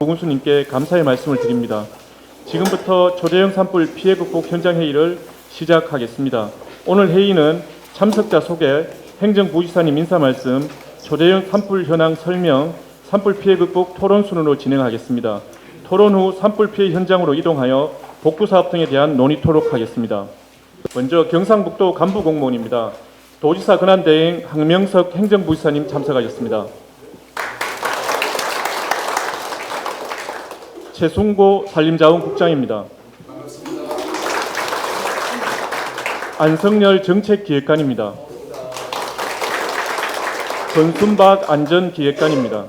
부군수님께 감사의 말씀을 드립니다. 지금부터 초대형 산불 피해 극복 현장 회의를 시작하겠습니다. 오늘 회의는 참석자 소개, 행정부지사님 인사 말씀, 초대형 산불 현황 설명, 산불 피해 극복 토론 순으로 진행하겠습니다. 토론 후 산불 피해 현장으로 이동하여 복구 사업 등에 대한 논의토록 하겠습니다. 먼저 경상북도 간부 공무원입니다. 도지사 권한대행 황명석 행정부지사님 참석하셨습니다. 최순고 산림자원국장입니다. 안성열 정책기획관입니다. 권순박 안전기획관입니다.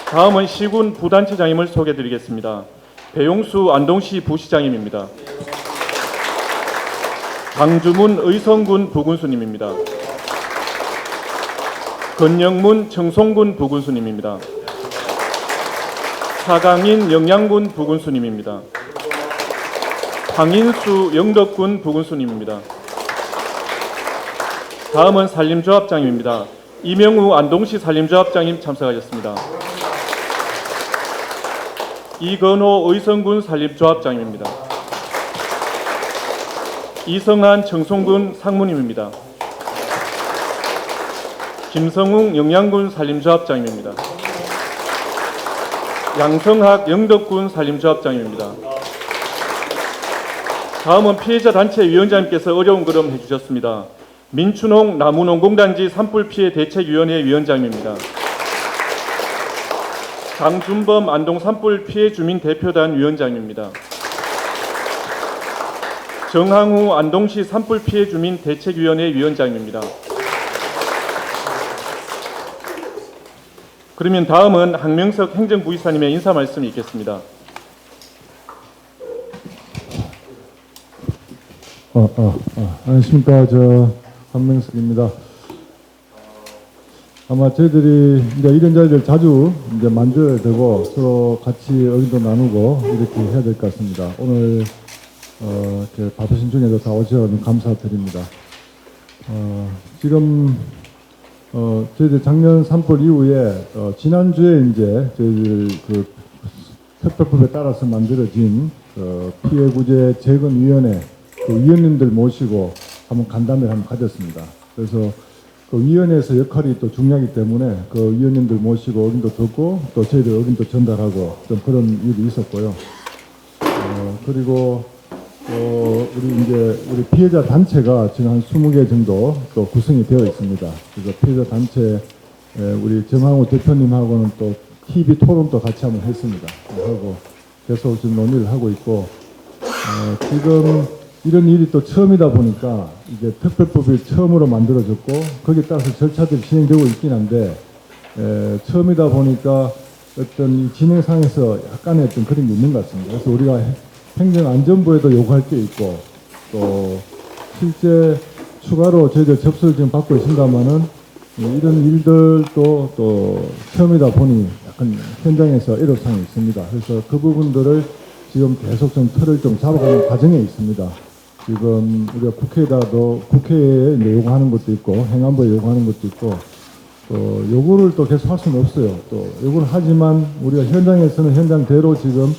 다음은 시군 부단체장님을 소개해드리겠습니다. 배용수 안동시 부시장님입니다. 강주문 의성군 부군수님입니다. 건영문 청송군 부군수님입니다. 사강인 영양군 부군수님입니다. 황인수 영덕군 부군수님입니다. 다음은 산림조합장님입니다. 이명우 안동시 산림조합장님 참석하셨습니다. 이건호 의성군 산림조합장님입니다. 이성한 청송군 상무님입니다. 김성웅 영양군 산림조합장님입니다. 양성학 영덕군 산림조합장님입니다. 다음은 피해자 단체 위원장님께서 어려운 걸음 해주셨습니다. 민춘홍 나무농공단지 산불피해 대책위원회 위원장입니다. 강준범 안동 산불 피해 주민 대표단 위원장입니다. 정항우 안동시 산불 피해 주민 대책위원회 위원장입니다. 그러면 다음은 황명석 행정부지사님의 인사 말씀이 있겠습니다. 안녕하십니까. 황명석입니다. 아마 저희들이 이제 이런 자리를 자주 이제 만들어야 되고 서로 같이 의견도 나누고 이렇게 해야 될 것 같습니다. 오늘 이렇게 바쁘신 중에도 다 오셔서 감사드립니다. 지금 저희들 작년 산불 이후에 지난주에 이제 저희들 그 특별법에 따라서 만들어진 피해 구제 재건위원회 그 위원님들 모시고 한번 간담회를 한번 가졌습니다. 그래서 그 위원회에서 역할이 또 중요하기 때문에 그 위원님들 모시고 의견도 듣고 또 저희들 의견도 전달하고 좀 그런 일이 있었고요. 그리고 우리 피해자 단체가 지금 한 20개 정도 또 구성이 되어 있습니다. 그래서 피해자 단체 우리 정항우 대표님하고는 또 TV 토론도 같이 한번 했습니다. 하고 계속 지금 논의를 하고 있고 지금 이런 일이 또 처음이다 보니까 이제 특별법이 처음으로 만들어졌고 거기에 따라서 절차들이 진행되고 있긴 한데 처음이다 보니까 어떤 이 진행상에서 약간의 어떤 그런 게 있는 것 같습니다. 그래서 우리가 행정안전부에도 요구할 게 있고 또 실제 추가로 저희들 접수를 지금 받고 있습니다만은 이런 일들도 또 처음이다 보니 약간 현장에서 애로사항이 있습니다. 그래서 그 부분들을 지금 계속 좀 틀을 좀 잡아가는 과정에 있습니다. 지금 우리가 국회에 이제 요구하는 것도 있고 행안부에 요구하는 것도 있고 또 요구를 또 계속 할 수는 없어요. 또 요구를 하지만 우리가 현장에서는 현장대로 지금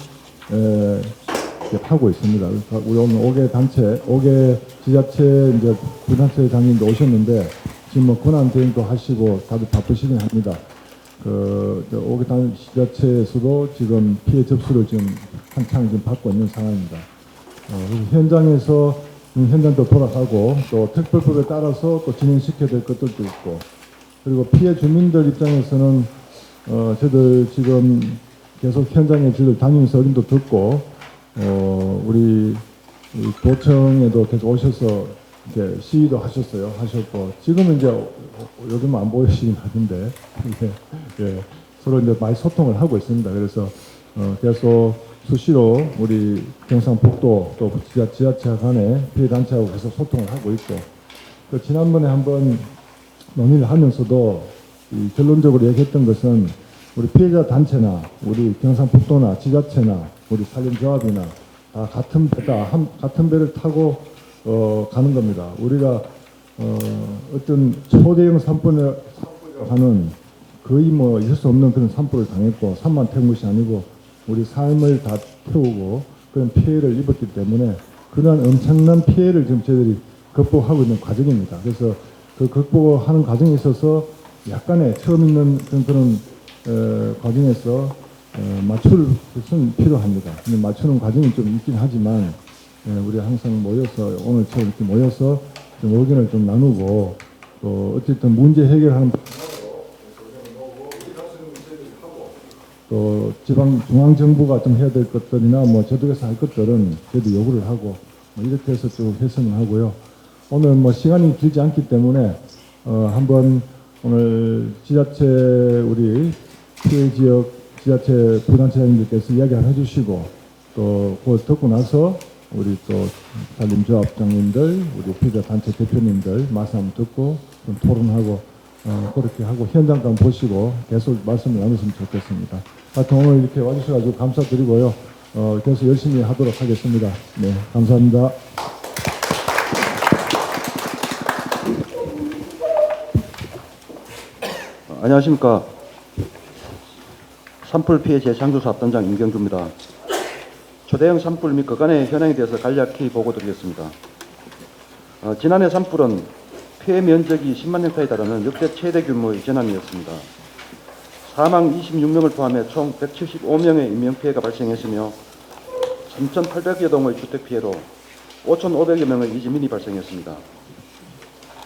하고 있습니다. 우리 오늘 5개 지자체 이제 부단체장님도 오셨는데 지금 뭐 권한 대행도 하시고 다들 바쁘시긴 합니다. 그 5개 지자체에서도 지금 피해 접수를 지금 한창 지금 받고 있는 상황입니다. 현장에서 현장도 돌아가고 또 특별법에 따라서 또 진행시켜야 될 것들도 있고 그리고 피해 주민들 입장에서는 저희들 지금 계속 현장에 저희들 다니면서 의견도 듣고 우리 도청에도 계속 오셔서 이렇게 시위도 하셨고 지금은 이제 요즘 안 보이시긴 하는데 서로 이제 많이 소통을 하고 있습니다. 그래서 계속 수시로 우리 경상북도 또 지자체 간에 피해 단체하고 계속 소통을 하고 있고 그 지난번에 한번 논의를 하면서도 결론적으로 얘기했던 것은 우리 피해자 단체나 우리 경상북도나 지자체나 우리 산림조합이나 다 같은 배를 타고 가는 겁니다. 우리가 어떤 초대형 산불을 하는 거의 뭐 있을 수 없는 그런 산불을 당했고, 산만 태운 것이 아니고 우리 삶을 다 태우고 그런 피해를 입었기 때문에 그러한 엄청난 피해를 지금 저희들이 극복하고 있는 과정입니다. 그래서 그 극복하는 과정에 있어서 약간의 처음 있는 그런 과정에서 맞출 것은 필요합니다. 근데 맞추는 과정이 좀 있긴 하지만 우리 항상 모여서 오늘처럼 이렇게 모여서 좀 의견을 좀 나누고 또 어쨌든 문제 해결하는 또 지방 중앙 정부가 좀 해야 될 것들이나 뭐 저쪽에서 할 것들은 저도 요구를 하고 뭐 이렇게 해서 좀 해석을 하고요. 오늘 뭐 시간이 길지 않기 때문에 한번 오늘 지자체 우리 피해 지역 지자체 부단체장님들께서 이야기를 해주시고 또 그걸 듣고 나서 우리 또 산림조합장님들 우리 피해자 단체 대표님들 말씀 듣고 좀 토론하고 그렇게 하고 현장감 보시고 계속 말씀을 나눴으면 좋겠습니다. 하여튼 오늘 이렇게 와주셔가지고 감사드리고요. 계속 열심히 하도록 하겠습니다. 네, 감사합니다. 안녕하십니까. 산불 피해 재창조사업단장 임경주입니다. 초대형 산불 및 그간의 현황에 대해서 간략히 보고드리겠습니다. 지난해 산불은 피해 면적이 10만 헥타르에 달하는 역대 최대 규모의 재난이었습니다. 사망 26명을 포함해 총 175명의 인명피해가 발생했으며 3,800여 동의 주택피해로 5,500여 명의 이주민이 발생했습니다.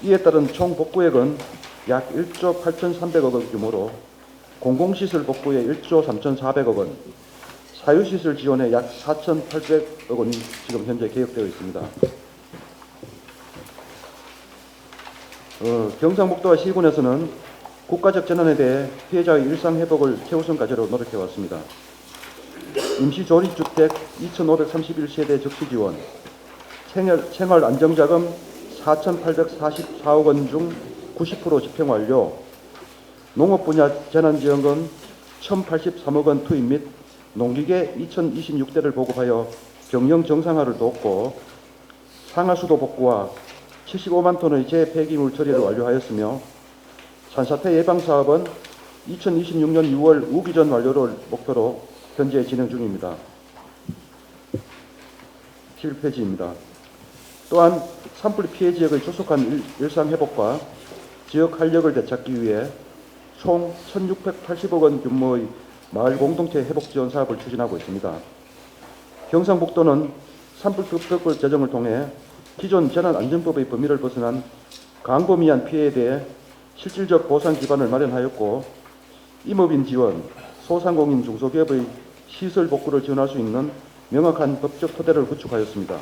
이에 따른 총 복구액은 약 1조 8,300억 원 규모로 공공시설 복구에 1조 3,400억 원, 사유시설 지원에 약 4,800억 원이 지금 현재 계획되어 있습니다. 경상북도와 시군에서는 국가적 재난에 대해 피해자의 일상회복을 최우선 과제로 노력해왔습니다. 임시조립주택 2,531세대 적시지원, 생활안정자금 4,844억 원 중 90% 집행 완료, 농업 분야 재난지원금 1,083억 원 투입 및 농기계 2,026대를 보급하여 경영 정상화를 돕고 상하수도 복구와 75만 톤의 재폐기물 처리를 완료하였으며 산사태 예방사업은 2026년 6월 우기전 완료를 목표로 현재 진행 중입니다. 11페이지입니다. 또한 산불 피해 지역의 조속한 일상회복과 지역 활력을 되찾기 위해 총 1,680억 원 규모의 마을 공동체 회복 지원 사업을 추진하고 있습니다. 경상북도는 산불 특별 제정을 통해 기존 재난안전법의 범위를 벗어난 광범위한 피해에 대해 실질적 보상 기반을 마련하였고 임업인 지원, 소상공인 중소기업의 시설 복구를 지원할 수 있는 명확한 법적 토대를 구축하였습니다.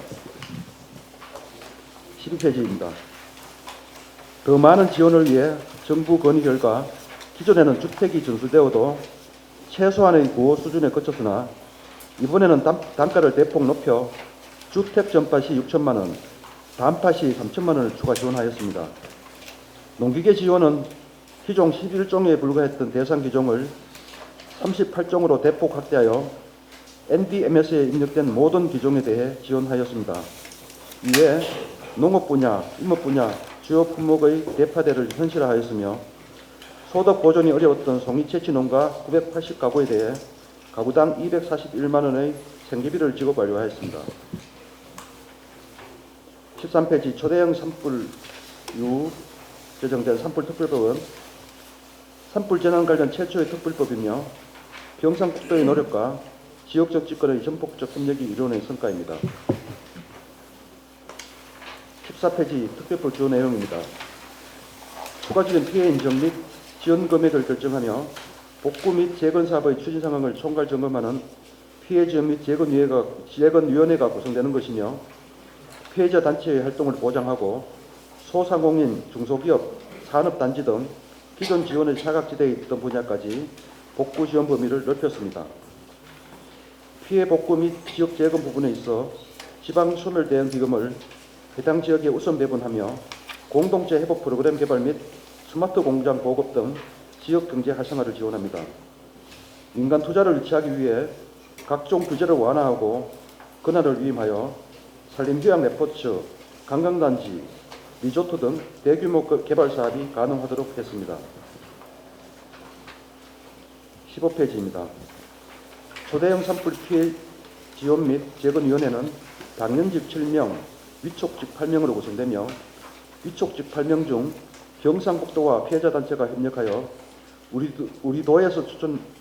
12페이지입니다. 더 많은 지원을 위해 정부 건의 결과 기존에는 주택이 전수되어도 최소한의 보호 수준에 그쳤으나 이번에는 단가를 대폭 높여 주택 전파 시 6천만 원, 단파 시 3천만 원을 추가 지원하였습니다. 농기계 지원은 기종 11종에 불과했던 대상 기종을 38종으로 대폭 확대하여 NDMS에 입력된 모든 기종에 대해 지원하였습니다. 이에 농업 분야, 임업 분야 주요 품목의 대파대를 현실화하였으며 소득 보존이 어려웠던 송이 채취 농가 980가구에 대해 가구당 241만 원의 생계비를 지급 완료하였습니다. 13페이지 초대형 산불 이후 제정된 산불특별법은 산불 재난 관련 최초의 특별법이며 경상북도의 노력과 지역적 집권의 전폭적 협력이 이루어낸 성과입니다. 14페이지 특별법 주요 내용입니다. 추가적인 피해 인정 및 지원 금액을 결정하며 복구 및 재건 사업의 추진 상황을 총괄 점검하는 피해 지원 및 재건위원회가 구성되는 것이며 피해자 단체의 활동을 보장하고 소상공인, 중소기업, 산업단지 등 기존 지원의 사각지대에 있던 분야까지 복구 지원 범위를 넓혔습니다. 피해 복구 및 지역 재건 부분에 있어 지방소멸대응기금을 해당 지역에 우선 배분하며 공동체 회복 프로그램 개발 및 스마트 공장 보급 등 지역 경제 활성화를 지원합니다. 민간 투자를 유치하기 위해 각종 규제를 완화하고 권한을 위임하여 산림휴양 레포츠, 관광단지, 리조트 등 대규모 개발 사업이 가능하도록 했습니다. 15페이지입니다. 초대형 산불 피해 지원 및 재건위원회는 당연직 7명, 위촉직 8명으로 구성되며 위촉직 8명 중 경상북도와 피해자 단체가 협력하여 우리 도에서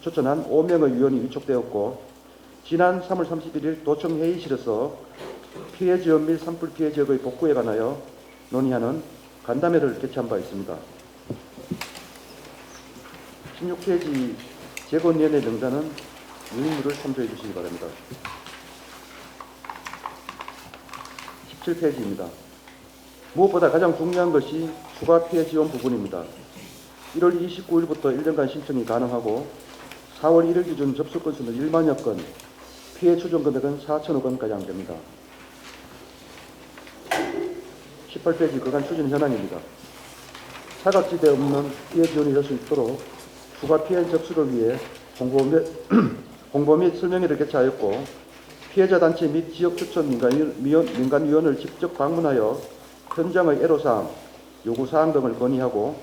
추천한 5명의 위원이 위촉되었고 지난 3월 31일 도청 회의실에서 피해 지원 및 산불 피해 지역의 복구에 관하여 논의하는 간담회를 개최한 바 있습니다. 16페이지 재건위원회 명단은 유인물을 참조해 주시기 바랍니다. 17페이지입니다. 무엇보다 가장 중요한 것이 추가 피해 지원 부분입니다. 1월 29일부터 1년간 신청이 가능하고 4월 1일 기준 접수 건수는 1만여 건, 피해 추정 금액은 4천억 원까지 안됩니다. 18페이지 그간 추진 현황입니다. 사각지대 없는 피해 지원이 될 수 있도록 추가 피해 접수를 위해 홍보 및 설명회를 개최하였고 피해자 단체 및 지역 추천 민간위원을 직접 방문하여 현장의 애로사항, 요구사항 등을 건의하고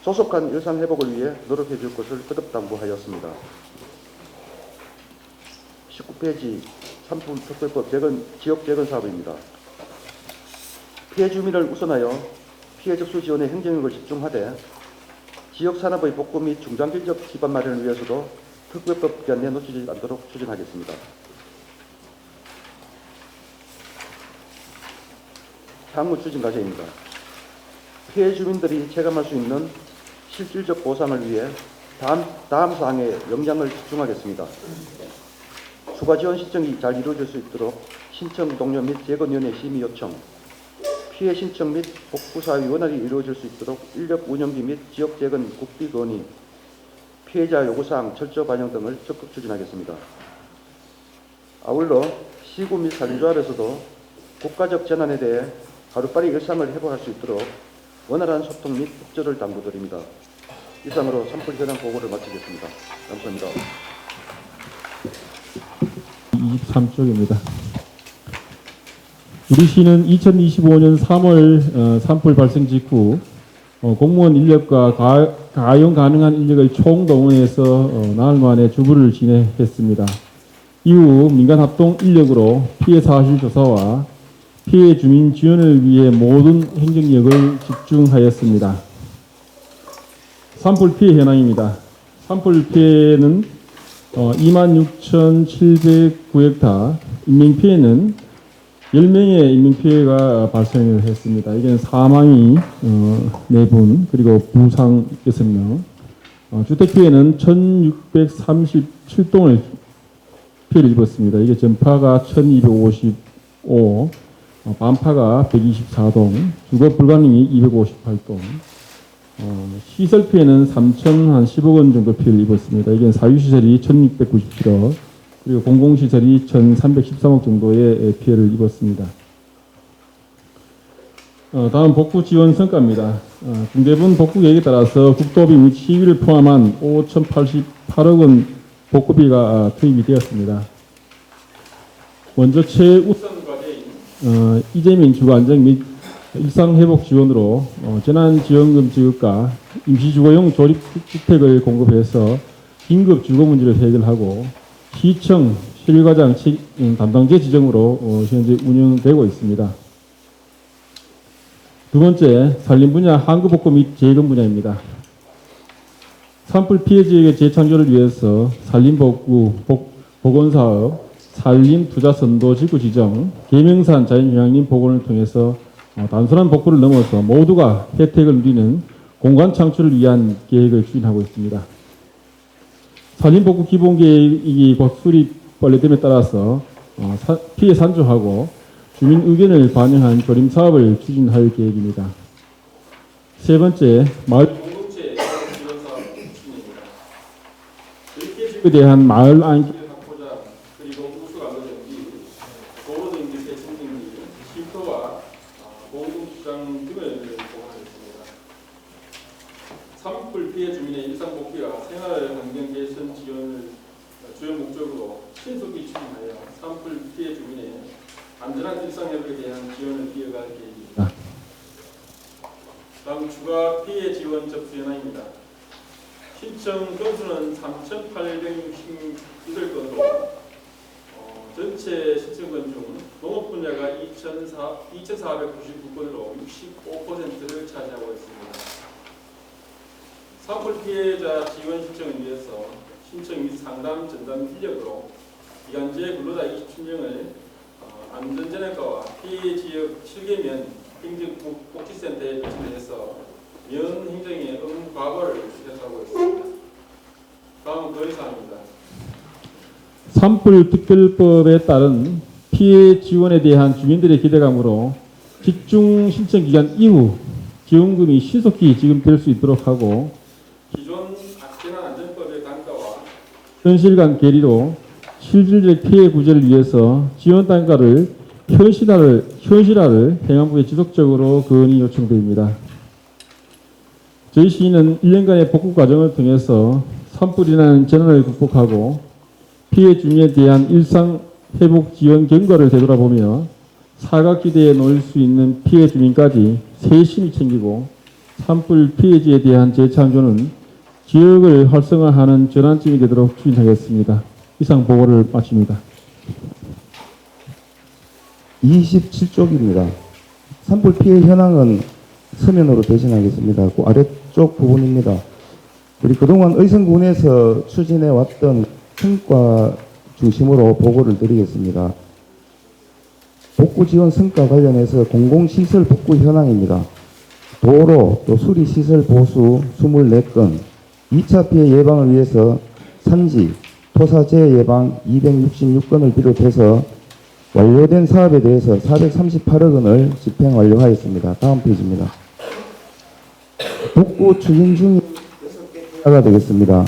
조속한 일상회복을 위해 노력해 줄 것을 거듭 당부하였습니다. 19페이지 산불특별법 지역 재건 사업입니다. 피해 주민을 우선하여 피해 접수 지원에 행정력을 집중하되 지역 산업의 복구 및 중장기적 기반 마련을 위해서도 특별법 기한에 놓치지 않도록 추진하겠습니다. 향후 추진 과제입니다. 피해 주민들이 체감할 수 있는 실질적 보상을 위해 다음 사항에 역량을 집중하겠습니다. 추가 지원 신청이 잘 이루어질 수 있도록 신청 동료 및 재건위원회 심의 요청, 피해 신청 및 복구 사업이 원활히 이루어질 수 있도록 인력 운영비 및 지역 재건 국비 건의, 피해자 요구사항 철저 반영 등을 적극 추진하겠습니다. 아울러 시구 및 산조합에서도 국가적 재난에 대해 하루빨리 일상을 회복할 수 있도록 원활한 소통 및 협조를 당부드립니다. 이상으로 산불 현황 보고를 마치겠습니다. 감사합니다. 23쪽입니다. 우리 시는 2025년 3월 산불 발생 직후 공무원 인력과 가용 가능한 인력의 총동원에서 나흘 만에 주부를 진행했습니다. 이후 민간 합동 인력으로 피해 사실 조사와 피해 주민 지원을 위해 모든 행정력을 집중하였습니다. 산불 피해 현황입니다. 산불 피해는 26,709헥타, 인명피해는 10명의 인명피해가 발생을 했습니다. 이게 사망이 4분, 그리고 부상 6명. 주택피해는 1,637동을 피해를 입었습니다. 이게 전파가 1,255, 반파가 124동, 주거 불가능이 258동. 시설 피해는 3,010억 원 정도 피해를 입었습니다. 이게 사유시설이 1,697억, 그리고 공공시설이 1,313억 정도의 피해를 입었습니다. 다음 복구 지원 성과입니다. 중대본 복구 계획에 따라서 국도비 및 시위를 포함한 5,088억 원 복구비가 투입이 되었습니다. 먼저 최우선 과제인 이재민 주거안정 및 일상회복 지원으로 재난지원금 지급과 임시주거용 조립주택을 공급해서 긴급 주거 문제를 해결하고 시청 실과장 담당제 지정으로 현재 운영되고 있습니다. 두 번째, 산림 분야 항구복구 및 재건 분야입니다. 산불 피해 지역의 재창조를 위해서 산림복구, 복원사업, 산림투자선도 지구 지정, 계명산 자연휴양림 복원을 통해서 단순한 복구를 넘어서 모두가 혜택을 누리는 공간 창출을 위한 계획을 추진하고 있습니다. 산림복구 기본계획이 곧 수립 완료됨에 따라서 피해 산조하고 주민 의견을 반영한 조림 사업을 추진할 계획입니다. 세 번째, 마을 공동체 지원 사업 추진입니다. 피해 지역에 대한 마을 안기를 확보자, 그리고 우수 안보 정비, 도로 정비, 세층 정비, 쉼터와 공동주장 등을 보강하겠습니다. 산불 피해 주민의 일상 복귀와 생활 환경 개선 지원을 주요 목적으로 신속히 추진하여 산불 피해 주민의 안전한 일상 회복에 대한 지원을 이어갈 계획입니다. 다음 추가 피해 지원 접수 현황입니다. 신청 건수는 3,868건으로 전체 신청건 중 농업 분야가 2,499건으로 65%를 차지하고 있습니다. 산불 피해자 지원 신청을 위해서 신청 및 상담 전담 인력으로 기간제 근로자 27명을 안전재난과와 피해 지역 7개면 행정복지센터에 배치해서 면 행정의 업무 과거를 시작하고 있습니다. 다음 건의사항입니다. 산불 특별법에 따른 피해 지원에 대한 주민들의 기대감으로 집중 신청 기간 이후 지원금이 신속히 지급될 수 있도록 하고 기존 재난안전법의 단가와 현실 간 계리로 실질적 피해 구제를 위해서 지원 단가를 현실화를 행안부에 지속적으로 건의 요청드립니다. 저희 시는 1년간의 복구 과정을 통해서 산불이라는 재난을 극복하고 피해 주민에 대한 일상 회복 지원 경과를 되돌아보며 사각지대에 놓일 수 있는 피해 주민까지 세심히 챙기고 산불 피해지에 대한 재창조는 지역을 활성화하는 전환점이 되도록 추진하겠습니다. 이상 보고를 마칩니다. 27쪽입니다. 산불 피해 현황은 서면으로 대신하겠습니다. 그 아래쪽 부분입니다. 우리 그동안 의성군에서 추진해 왔던 성과 중심으로 보고를 드리겠습니다. 복구 지원 성과 관련해서 공공시설 복구 현황입니다. 도로 또 수리시설 보수 24건, 2차 피해 예방을 위해서 산지, 토사재해 예방 266건을 비롯해서 완료된 사업에 대해서 438억 원을 집행 완료하였습니다. 다음 페이지입니다. 복구 추진 중인 6개가 되겠습니다.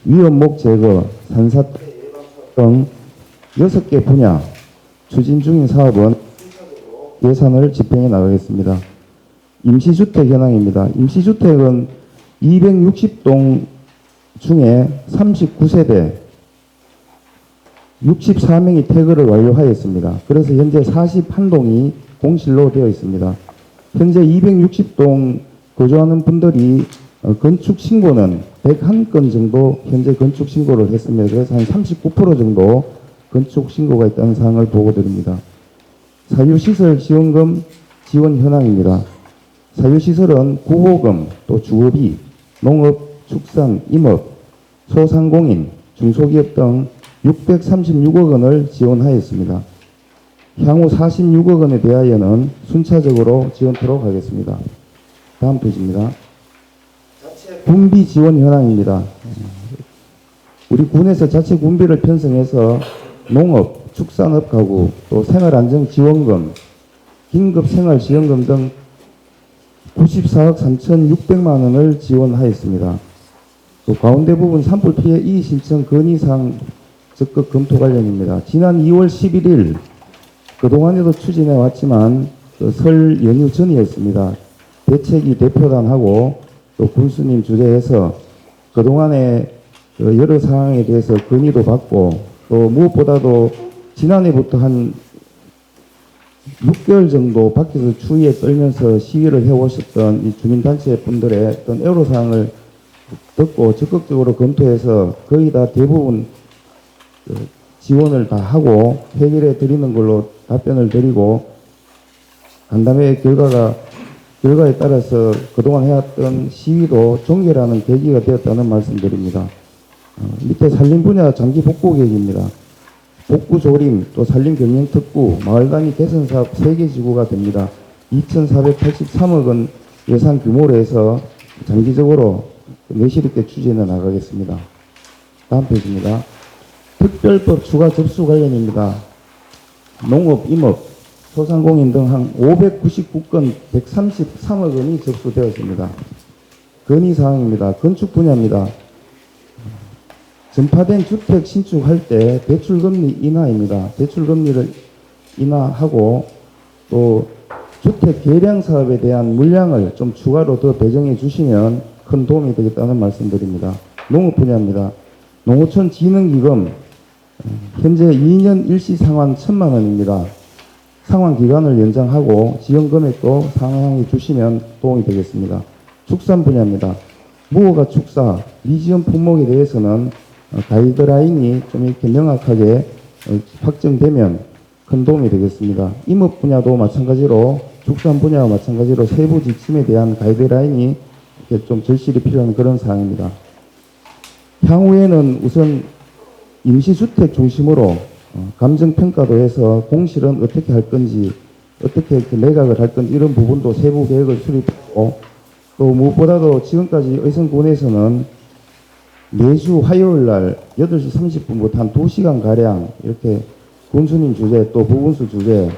위험목 제거, 산사태 예방 등 6개 분야 추진 중인 사업은 예산을 집행해 나가겠습니다. 임시주택 현황입니다. 임시주택은 260동 중에 39세대 64명이 퇴거를 완료하였습니다. 그래서 현재 41동이 공실로 되어 있습니다. 현재 260동 거주하는 분들이 건축 신고는 101건 정도 현재 건축 신고를 했습니다. 그래서 한 39% 정도 건축 신고가 있다는 사항을 보고드립니다. 사유시설 지원금 지원 현황입니다. 사유시설은 구호금, 또 주거비, 농업, 축산, 임업, 소상공인, 중소기업 등 636억 원을 지원하였습니다. 향후 46억 원에 대하여는 순차적으로 지원토록 하겠습니다. 다음 페이지입니다. 자체 군비 지원 현황입니다. 우리 군에서 자체 군비를 편성해서 농업, 축산업 가구, 또 생활안정지원금, 긴급생활지원금 등 94억 3,600만 원을 지원하였습니다. 또 가운데 부분 산불 피해 이의 신청 건의사항 적극 검토 관련입니다. 지난 2월 11일 그동안에도 추진해 왔지만 설 연휴 전이었습니다. 대책위 대표단하고 또 군수님 주재해서 그동안에 여러 사항에 대해서 건의도 받고 또 무엇보다도 지난해부터 한 6개월 정도 밖에서 추위에 떨면서 시위를 해오셨던 이 주민단체 분들의 어떤 애로사항을 듣고 적극적으로 검토해서 거의 다 대부분 지원을 다 하고 해결해 드리는 걸로 답변을 드리고 간담회 결과에 따라서 그동안 해왔던 시위도 종결하는 계기가 되었다는 말씀드립니다. 밑에 산림 분야 장기 복구 계획입니다. 복구 조림, 또 산림 경영 특구, 마을 단위 개선 사업 3개 지구가 됩니다. 2,483억 원 예산 규모로 해서 장기적으로 내실 있게 추진해 나가겠습니다. 다음 페이지입니다. 특별법 추가 접수 관련입니다. 농업, 임업, 소상공인 등 한 599건 133억 원이 접수되었습니다. 건의사항입니다. 건축 분야입니다. 전파된 주택 신축할 때 대출금리 인하입니다. 대출금리를 인하하고 또 주택 개량 사업에 대한 물량을 좀 추가로 더 배정해 주시면 큰 도움이 되겠다는 말씀드립니다. 농업 분야입니다. 농어촌 진흥기금 현재 2년 일시 상환 1,000만 원입니다. 상환 기간을 연장하고 지원 금액도 상향해 주시면 도움이 되겠습니다. 축산 분야입니다. 무허가 축사, 미지원 품목에 대해서는 가이드라인이 좀 이렇게 명확하게 확정되면 큰 도움이 되겠습니다. 임업 분야도 마찬가지로 축산 분야와 마찬가지로 세부 지침에 대한 가이드라인이 이렇게 좀 절실히 필요한 그런 사항입니다. 향후에는 우선 임시주택 중심으로 감정평가도 해서 공실은 어떻게 할 건지, 어떻게 이렇게 매각을 할 건지 이런 부분도 세부 계획을 수립하고, 또 무엇보다도 지금까지 의성군에서는 매주 화요일 날 8시 30분부터 한 2시간가량 이렇게 군수님 주재 또 부군수 주재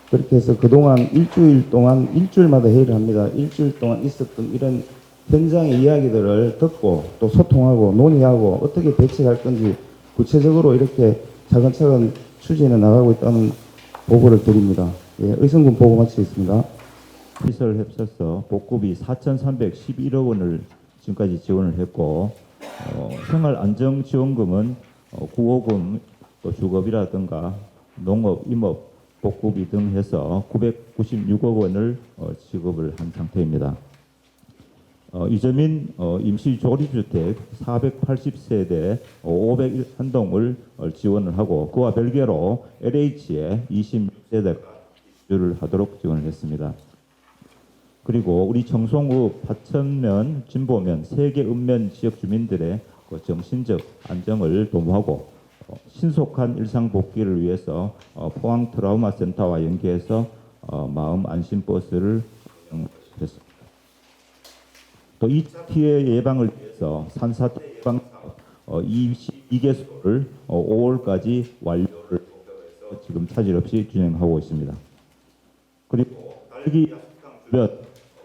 그렇게 해서 그동안 일주일마다 회의를 합니다. 일주일 동안 있었던 이런 현장의 이야기들을 듣고 또 소통하고 논의하고 어떻게 대책할 건지 구체적으로 이렇게 차근차근 추진해 나가고 있다는 보고를 드립니다. 예, 의성군 보고 마치겠습니다. 시설 협소서 복구비 4,311억 원을 지금까지 지원을 했고, 생활안정지원금은 구호금, 또 주거비라든가 농업, 임업, 복구비 등 해서 996억 원을 지급을 한 상태입니다. 이재민 임시조립주택 480세대 501동을 지원을 하고, 그와 별개로 LH에 26세대가 입주를 하도록 지원을 했습니다. 그리고 우리 청송읍 하천면, 진보면, 세계 읍면 지역 주민들의 정신적 안정을 도모하고 신속한 일상 복귀를 위해서 포항 트라우마 센터와 연계해서 마음 안심 버스를 운영했습니다. 또 2차 피해 예방을 위해서 산사태 예방 사업 22개소를 5월까지 완료를 목표해서 지금 차질 없이 진행하고 있습니다. 그리고 달기 야식장 주변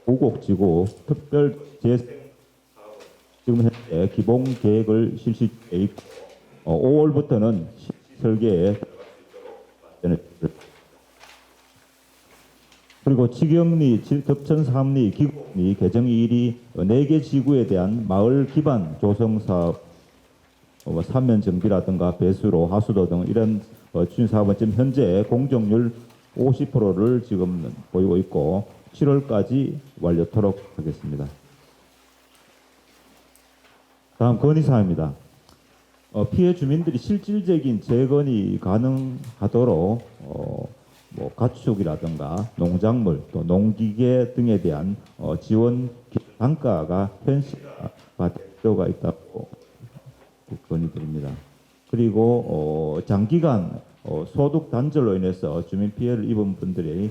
보곡지구 특별 재생 사업 지금 현재 기본 계획을 실시 중에 있고 5월부터는 설계에 들어갈 수 있도록 그리고 직영리, 덕천삼리, 기곡리, 개정이리 4개 지구에 대한 마을 기반 조성 사업, 삼면 정비라든가 배수로, 하수도 등 이런 추진 사업은 지금 현재 공정률 50%를 지금 보이고 있고 7월까지 완료토록 하겠습니다. 다음 건의사항입니다. 피해 주민들이 실질적인 재건이 가능하도록 가축이라든가 농작물 또 농기계 등에 대한 지원 단가가 현실화될 필요가 있다고 건의드립니다. 그리고 장기간 소득 단절로 인해서 주민 피해를 입은 분들의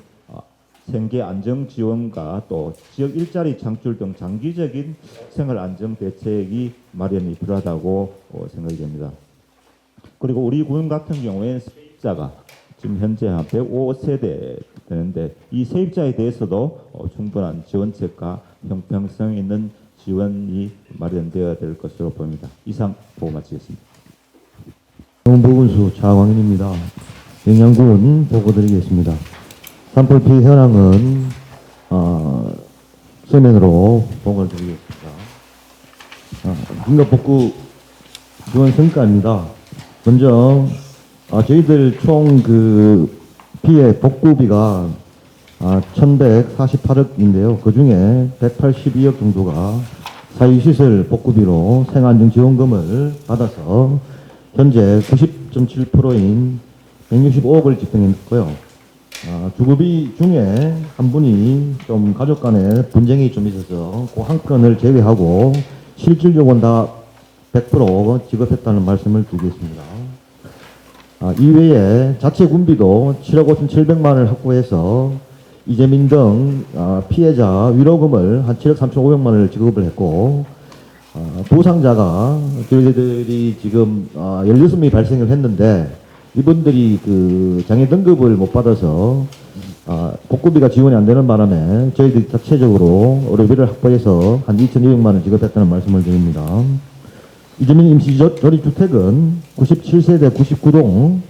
생계 안정 지원과 또 지역 일자리 창출 등 장기적인 생활 안정 대책이 마련이 필요하다고 생각이 됩니다. 그리고 우리 군 같은 경우에는 세입자가 지금 현재 한 105세대 되는데 이 세입자에 대해서도 충분한 지원책과 형평성 있는 지원이 마련되어야 될 것으로 보입니다. 이상 보고 마치겠습니다. 보건수 차광인입니다. 영양군 보고드리겠습니다. 산불 피해 현황은 서면으로 보고를 드리겠습니다. 긴급복구 지원 성과입니다. 먼저 저희들 총 피해 복구비가 1,148억인데요. 그 중에 182억 정도가 사유시설 복구비로 생안정지원금을 받아서 현재 90.7%인 165억을 집행했고요. 주거비 중에 한 분이 좀 가족 간에 분쟁이 좀 있어서 그 한 건을 제외하고 실질적으로는 다 100% 지급했다는 말씀을 드리겠습니다. 이외에 자체 군비도 7억 5,700만 원을 확보해서 이재민 등 피해자 위로금을 한 7억 3,500만 원을 지급을 했고, 부상자가 저희들이 지금 16명이 발생을 했는데 이분들이 장애 등급을 못 받아서 복구비가 지원이 안 되는 바람에 저희들이 자체적으로 의료비를 확보해서 한 2,200만 원 지급했다는 말씀을 드립니다. 이재민 임시조립주택은 97세대 99동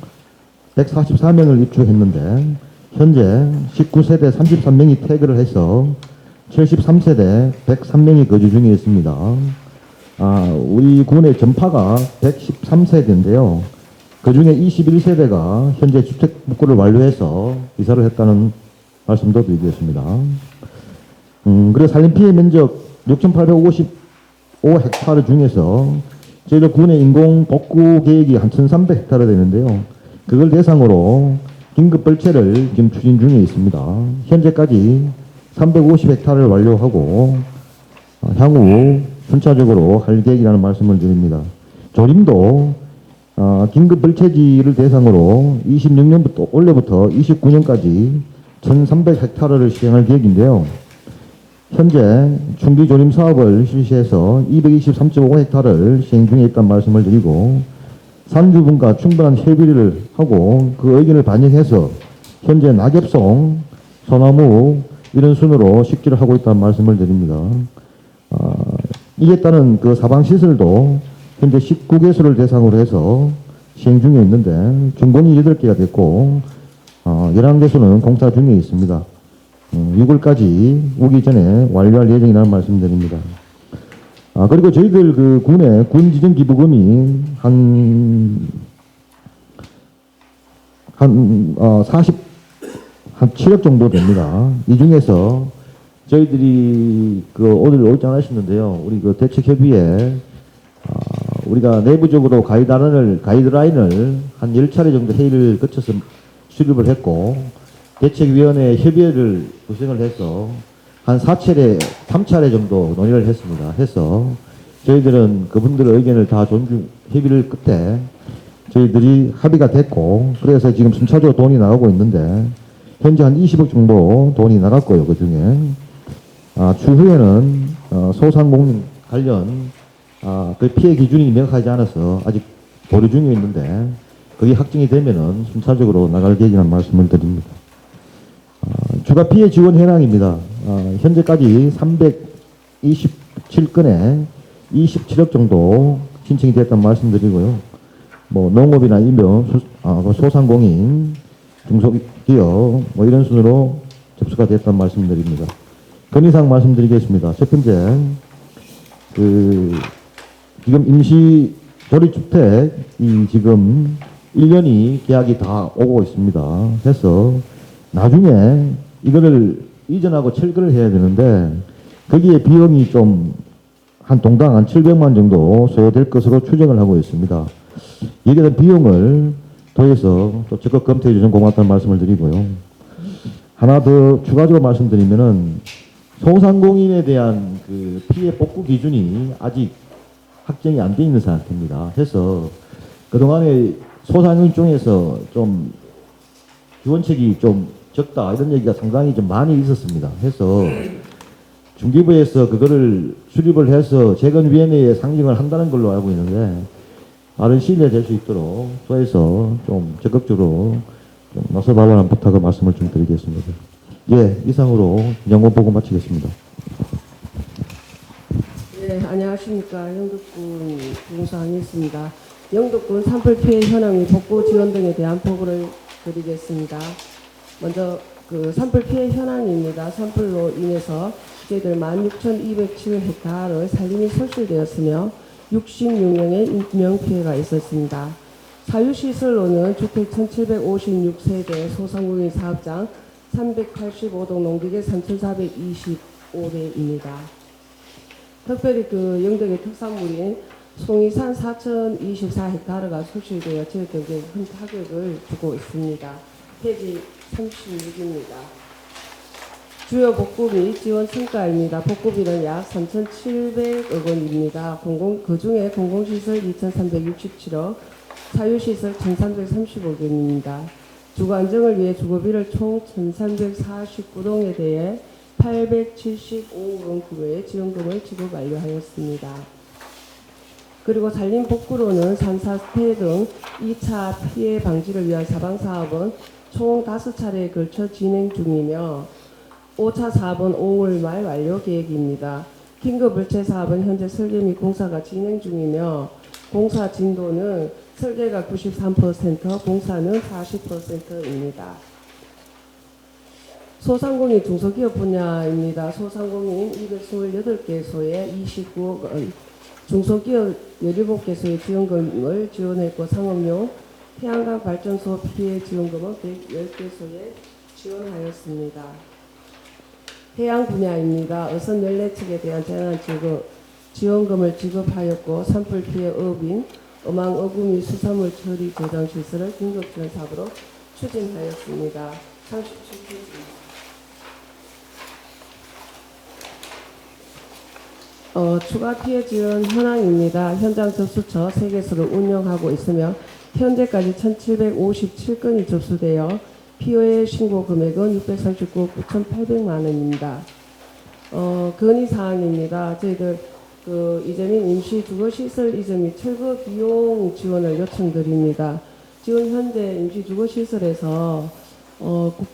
144명을 입주했는데 현재 19세대 33명이 퇴거를 해서 73세대 103명이 거주 중에 있습니다. 우리 군의 전파가 113세대인데요. 그 중에 21세대가 현재 주택 복구를 완료해서 이사를 했다는 말씀도 드리겠습니다. 그리고 산림 피해 면적 6,850 3,305헥타르 중에서 저희들 군의 인공 복구 계획이 한 1,300헥타르 되는데요. 그걸 대상으로 긴급 벌채를 지금 추진 중에 있습니다. 현재까지 350헥타르를 완료하고 향후 순차적으로 할 계획이라는 말씀을 드립니다. 조림도 긴급 벌채지를 대상으로 26년부터 올해부터 29년까지 1,300헥타르를 시행할 계획인데요. 현재 충기 조림 사업을 실시해서 223.5헥타르를 시행 중에 있다는 말씀을 드리고 산주분과 충분한 협의를 하고 그 의견을 반영해서 현재 낙엽송, 소나무 이런 순으로 식지를 하고 있다는 말씀을 드립니다. 이에 따른 그 사방시설도 현재 19개소를 대상으로 해서 시행 중에 있는데 중본이 8개가 됐고 11개소는 공사 중에 있습니다. 6월까지 오기 전에 완료할 예정이라는 말씀드립니다. 그리고 저희들 그 군의 군지정 기부금이 한 7억 정도 됩니다. 이 중에서 저희들이 그 오늘 오지 않으셨는데요. 우리 그 대책협의회 우리가 내부적으로 가이드라인을 한 10차례 정도 회의를 거쳐서 수립을 했고 대책위원회 협의회를 구성을 해서 한 3차례 정도 논의를 했습니다. 해서 저희들은 그분들의 의견을 다 협의를 끝에 저희들이 합의가 됐고 그래서 지금 순차적으로 돈이 나가고 있는데 현재 한 20억 정도 돈이 나갔고요. 그 중에 추후에는 소상공인 관련 그 피해 기준이 명확하지 않아서 아직 보류 중에 있는데 그게 확정이 되면은 순차적으로 나갈 계획이라는 말씀을 드립니다. 추가 피해 지원 현황입니다. 현재까지 327건에 27억 정도 신청이 됐다는 말씀드리고요. 뭐 농업이나 임명, 소상공인, 중소기업 뭐 이런 순으로 접수가 됐다는 말씀드립니다. 건의사항 말씀드리겠습니다. 첫 번째, 지금 임시 조립주택이 지금 1년이 계약이 다 오고 있습니다. 해서 나중에 이거를 이전하고 철거를 해야 되는데 거기에 비용이 좀 한 동당 한 700만 정도 소요될 것으로 추정을 하고 있습니다. 여기에 대한 비용을 더해서 또 적극 검토해 주시면 고맙다는 말씀을 드리고요. 하나 더 추가적으로 말씀드리면은 소상공인에 대한 그 피해 복구 기준이 아직 확정이 안 돼 있는 상태입니다. 해서 그동안에 소상공인 중에서 좀 지원책이 좀 적다 이런 얘기가 상당히 좀 많이 있었습니다. 해서 중기부에서 그거를 수립을 해서 재건위원회에 상정을 한다는 걸로 알고 있는데 빠른 시일 내에 될 수 있도록 도에서 좀 적극적으로 좀 나서달라는 부탁을 말씀을 좀 드리겠습니다. 예, 이상으로 연구 보고 마치겠습니다. 네, 안녕하십니까. 영덕군 부사항이있습니다. 영덕군 산불 피해 현황 및 복구 지원 등에 대한 보고를 드리겠습니다. 먼저 그 산불 피해 현황입니다. 산불로 인해서 저희들 16,207헥타르 산림이 설실되었으며 66명의 인명피해가 있었습니다. 사유시설로는 주택 1,756세대, 소상공인 사업장 385동, 농기계 3,425대입니다. 특별히 그 영덕의 특산물인 송이산 4,024헥타르가 소실되어 저희들에게 큰 타격을 주고 있습니다. 페이지 36입니다. 주요 복구 및 지원 성과입니다. 복구비는 약 3,700억 원입니다. 그 중에 공공시설 2,367억, 사유시설 1,335억 원입니다. 주거 안정을 위해 주거비를 총 1,349동에 대해 875억 원 규모의 지원금을 지급 완료하였습니다. 그리고 산림 복구로는 산사태 등 2차 피해 방지를 위한 사방사업은 총 5차례에 걸쳐 진행 중이며 5차 사업은 5월 말 완료 계획입니다. 긴급불체 사업은 현재 설계 및 공사가 진행 중이며 공사 진도는 설계가 93%, 공사는 40%입니다. 소상공인 중소기업 분야입니다. 소상공인 228개소에 29억 원, 중소기업 17개소의 지원금을 지원했고 상업용 태양광 발전소 피해 지원금은 110개소에 지원하였습니다. 해양 분야입니다. 어선 연례측에 대한 재난지원 지원금을 지급하였고 산불 피해 업인 음항 어구미 수산물 처리 저장 시설을 긴급 지원 사업으로 추진하였습니다. 37페이지. 추가 피해 지원 현황입니다. 현장 접수처 3개소를 운영하고 있으며 현재까지 1,757건이 접수되어 피해 신고 금액은 639억 9,800만 원입니다. 건의사항입니다. 저희들 이재민 임시주거시설 이전 및 철거 비용 지원을 요청드립니다. 지금 현재 임시주거시설에서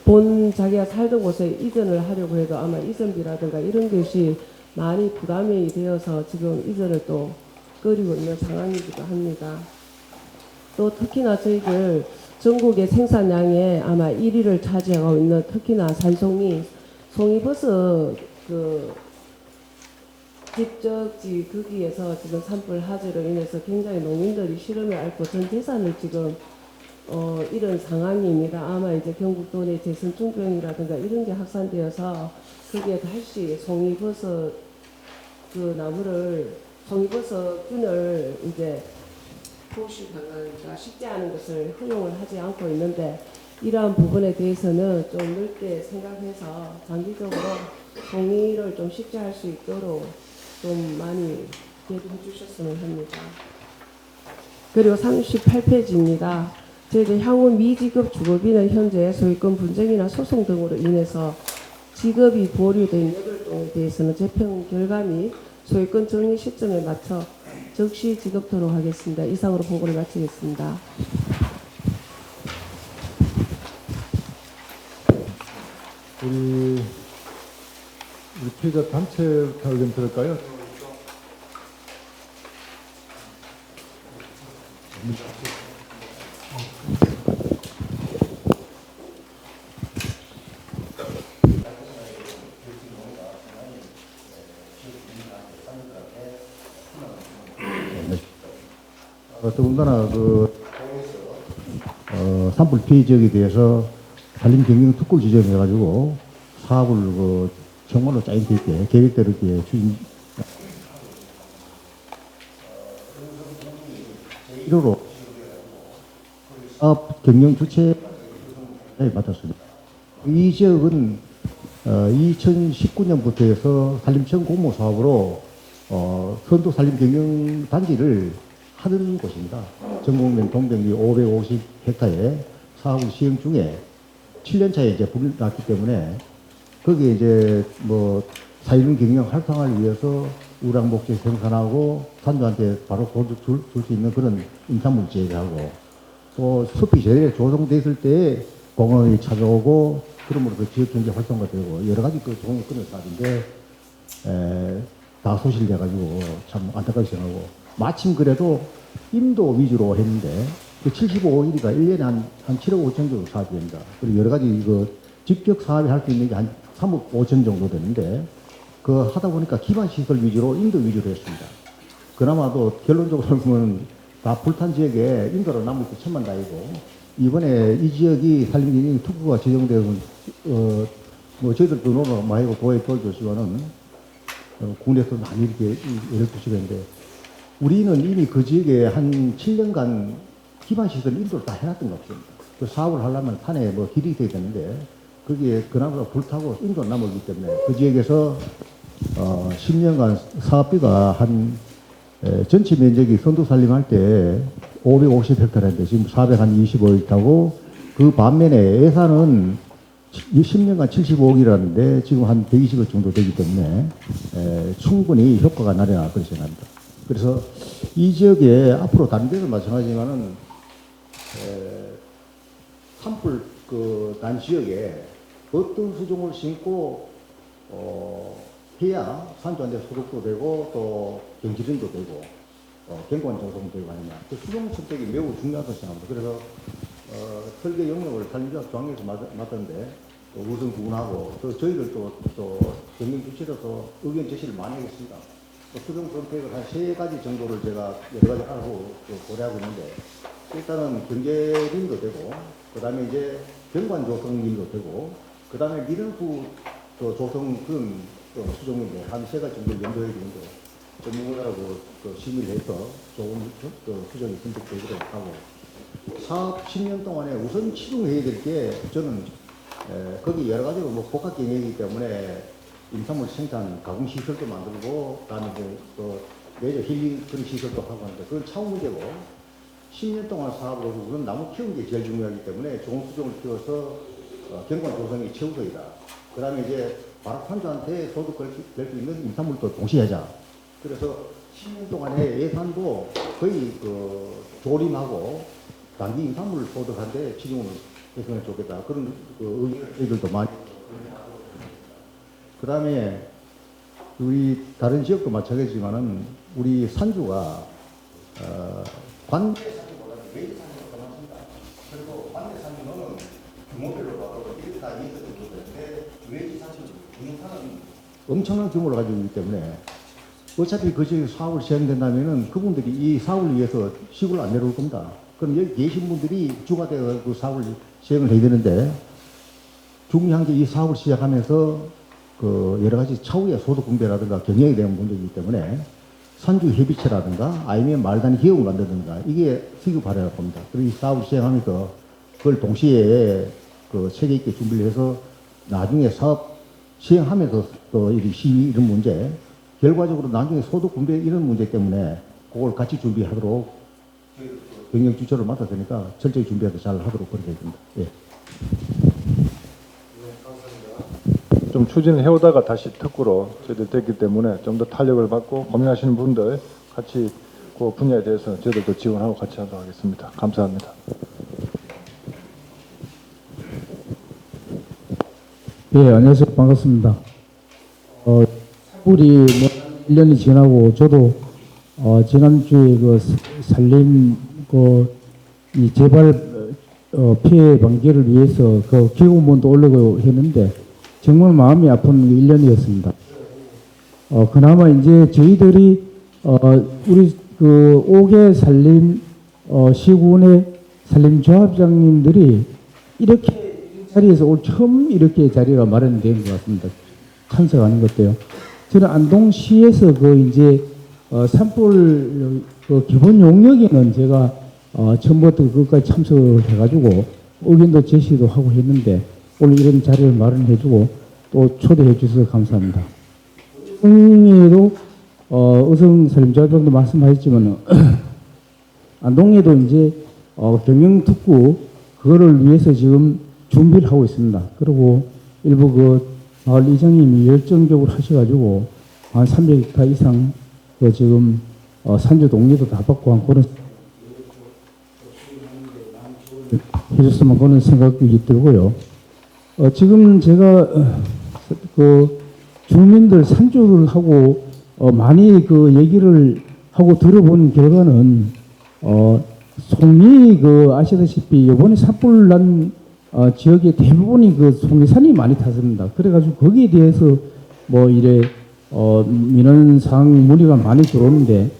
본 자기가 살던 곳에 이전을 하려고 해도 아마 이전비라든가 이런 것이 많이 부담이 되어서 지금 이전을 또 꺼리고 있는 상황이기도 합니다. 또 특히나 저희들 전국의 생산량에 아마 1위를 차지하고 있는 특히나 산송이 송이버섯 집적지 거기에서 지금 산불 화재로 인해서 굉장히 농민들이 시름을 앓고 전 재산을 지금 이런 상황입니다. 아마 이제 경북도 내 재선충병이라든가 이런 게 확산되어서 거기에 다시 송이버섯 송이버섯 균을 이제 포식하기가 쉽지 않은 것을 허용을 하지 않고 있는데 이러한 부분에 대해서는 좀 넓게 생각해서 장기적으로 동의를 좀 쉽게 할 수 있도록 좀 많이 대비해 주셨으면 합니다. 그리고 38페이지입니다. 저희들 향후 미지급 주거비는 현재 소유권 분쟁이나 소송 등으로 인해서 지급이 보류된 8동에 대해서는 재평 결과 및 소유권 정리 시점에 맞춰 즉시 지급토록 하겠습니다. 이상으로 보고를 마치겠습니다. 우리 피해자 단체 의견 들을까요? 더군다나 산불 피해 지역에 대해서 산림 경영 특구 지정해가지고 사업을 정말로 짜임새 있게 계획대로 이렇게 추진. 1호로 사업 경영 주체 맡았습니다. 이 지역은 2019년부터 해서 산림청 공모 사업으로 선도 산림 경영 단지를 하던 곳입니다. 전국면 동백리 550헥타에 사업을 시행 중에 7년차에 이제 불이 났기 때문에 거기에 이제 사회적 경영 활성화를 위해서 우량목재 생산하고 산주한테 바로 줄 수 있는 그런 임산물 제거하고 또 숲이 제대로 조성됐을 때 공원이 찾아오고 그러므로 그 지역 경제 활성화되고 여러 가지 좋은 그런 사업인데 다 소실돼가지고 참 안타깝게 생각하고 마침 그래도 인도 위주로 했는데 그 75일이가 1년에 한 7억 5천 정도 사업이 됩니다. 그리고 여러 가지 직접 사업이 할 수 있는 게 한 3억 5천 정도 되는데 하다 보니까 기반시설 위주로 인도 위주로 했습니다. 그나마도 결론적으로 보면 다 불탄 지역에 인도로 남을 게 천만 다이고 이번에 이 지역이 산림경영 특구가 지정되어 저희들도 노력 많이 하고 도에 도와주시고는 국내에서 많이 이렇게 예를 두시는데 우리는 이미 그 지역에 한 7년간 기반시설 인도를 다 해놨던 것 같습니다. 그 사업을 하려면 판에 길이 있어야 되는데 거기에 그나마 불타고 인도 남았기 때문에 그 지역에서 10년간 사업비가 전체 면적이 선도 살림할 때 550헥타르인데 지금 425억 타고 그 반면에 예산은 10년간 75억이라는데 지금 한 120억 정도 되기 때문에 충분히 효과가 나려나 그렇게 생각합니다. 그래서 이 지역에 앞으로 다른 데도 마찬가지지만은 산불 난 지역에 어떤 수종을 심고 해야 산주한테 소득도 되고 또 경지전도 되고 경관 조성도 되고 하느냐. 그 수종 선택이 매우 중요하다고 생각합니다. 그래서 설계 영역을 산림조합 중앙에서 맡았는데 우선 구분하고 또 저희들도 또 경영 주체로서 의견 제시를 많이 하겠습니다. 수종 선택을 한 3가지 정도를 제가 여러 가지 알아보고 고려하고 있는데 일단은 경제림도 되고 그 다음에 이제 경관 조성림도 되고 그 다음에 미들후 조성 그런 수종인데 한 3가지 정도 연도해야 되는데 전문가하고 심의를 해서 좋은 규정이 선택되기로 하고 사업 10년 동안에 우선 치중해야 될 게 저는 거기 여러 가지로 뭐 복합 경영이기 때문에 임산물 생산 가공 시설도 만들고 그다음에 또 내저 힐링 그런 시설도 하고 하는데 그건 차후 문제고 10년 동안 사업으로 우선 나무 키우는 게 제일 중요하기 때문에 좋은 수종을 키워서 경관 조성이 최우선이다. 그다음에 이제 발악판주한테 소득 낼 수 있는 임산물도 동시에 하자. 그래서 10년 동안의 예산도 거의 조림하고 단기 임산물 소득한데 치중을 했으면 좋겠다. 그런 의견들도 많이. 그 다음에 우리 다른 지역도 마찬가지지만은 우리 산주가 관내 산주보다는 외지 산주가 더 많습니다. 그리고 관내 산주는 규모별로 봐도 이렇게 다 있었던 것인데 외지 산주 중산은 엄청난 규모를 가지고 있기 때문에 어차피 그 지역에 사업을 시행된다면은 그분들이 이 사업을 위해서 시골 안 내려올 겁니다. 그럼 여기 계신 분들이 주가 되어 그 사업을 시행을 해야 되는데 중요한 게 이 사업을 시작하면서 여러 가지 차후의 소득 분배라든가 경영에 대한 문제이기 때문에 산주 협의체라든가 아니면 말단위 기업을 만든다든가 이게 시급하려고 합니다. 그리고 이 사업을 시행하면서 그걸 동시에 체계 있게 준비를 해서 나중에 사업 시행하면서 또 이 시위 이런 문제 결과적으로 나중에 소득 분배 이런 문제 때문에 그걸 같이 준비하도록 경영 주체를 맡았으니까 철저히 준비해서 잘 하도록 그렇게 됩니다. 예. 좀 추진을 해오다가 다시 특구로 저희들 됐기 때문에 좀 더 탄력을 받고 고민하시는 분들 같이 그 분야에 대해서 저희들도 지원하고 같이 하도록 하겠습니다. 감사합니다. 예, 안녕하세요. 반갑습니다. 우리 뭐 1년이 지나고 저도 지난주에 산림 이 재발 피해 방지를 위해서 기금본도 올리고 했는데 정말 마음이 아픈 1년이었습니다. 그나마 이제 저희들이 우리 5개 산림 시군의 산림조합장님들이 이렇게 자리에서 올 처음 이렇게 자리가 마련된 것 같습니다. 참석하는 것도요. 저는 안동시에서 이제 산불 기본 용역에는 제가 처음부터 그것까지 참석을 해가지고 의견도 제시도 하고 했는데 오늘 이런 자리를 마련해주고 또 초대해 주셔서 감사합니다. 의성에도 의성 산림조합장도 말씀하셨지만 안동에도 이제 경영특구 그거를 위해서 지금 준비를 하고 있습니다. 그리고 일부 마을 이장님이 열정적으로 하셔가지고 한 300헥타 이상 지금 산주 동료도 다 받고 한 그런 해줬으면 그런 생각이 들고요. 지금 제가 주민들 산주들하고 많이 얘기를 하고 들어본 결과는 송리 아시다시피 이번에 산불 난 지역의 대부분이 송리산이 많이 탔습니다. 그래가지고 거기에 대해서 뭐 이래 민원사항 문의가 많이 들어오는데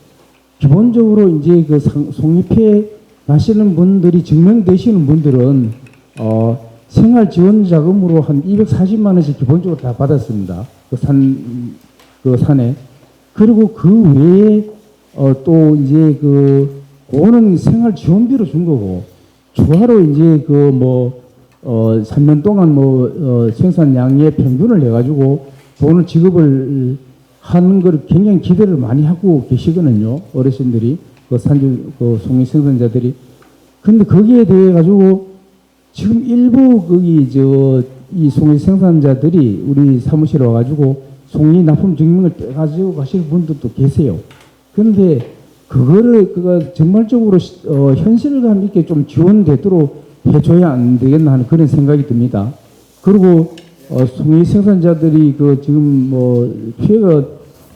기본적으로 이제 송리 피해 나시는 분들이 증명되시는 분들은 생활 지원 자금으로 한 240만 원씩 기본적으로 다 받았습니다. 산에. 그리고 그 외에 또 이제 그거는 생활 지원비로 준 거고 추가로 이제 3년 동안 생산량의 평균을 해가지고 돈을 지급을 하는 걸 굉장히 기대를 많이 하고 계시거든요. 어르신들이, 산주, 송리 생산자들이. 근데 거기에 대해 가지고 지금 일부 이 송리 생산자들이 우리 사무실에 와가지고 송리 납품 증명을 빼가지고 가시는 분들도 계세요. 근데 그거가 정말적으로 현실감 있게 좀 지원되도록 해줘야 안 되겠나 하는 그런 생각이 듭니다. 그리고 송리 생산자들이 지금 피해가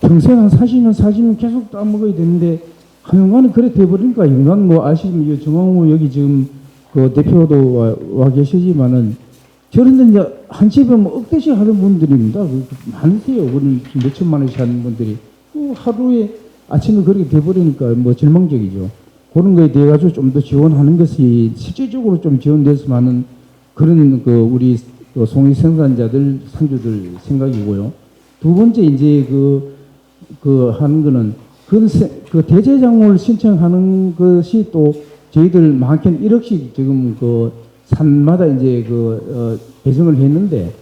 평생 한 40년 계속 따먹어야 되는데 하여간은 그래 돼버리니까 인간 아시면 정황우 여기 지금 대표도 와 계시지만은 저런 데 이제 한 집에 억대씩 하는 분들입니다. 많으세요. 그런 몇천만 원씩 하는 분들이 하루에 아침에 그렇게 돼버리니까 절망적이죠. 그런 거에 대해 가지고 좀 더 지원하는 것이 실질적으로 좀 지원됐으면 하는 그런 우리 송리 생산자들 산주들 생각이고요. 두 번째 이제 그 하는 거는 그 대재장을 신청하는 것이 또 저희들 많게는 1억씩 지금 그 산마다 이제 배정을 했는데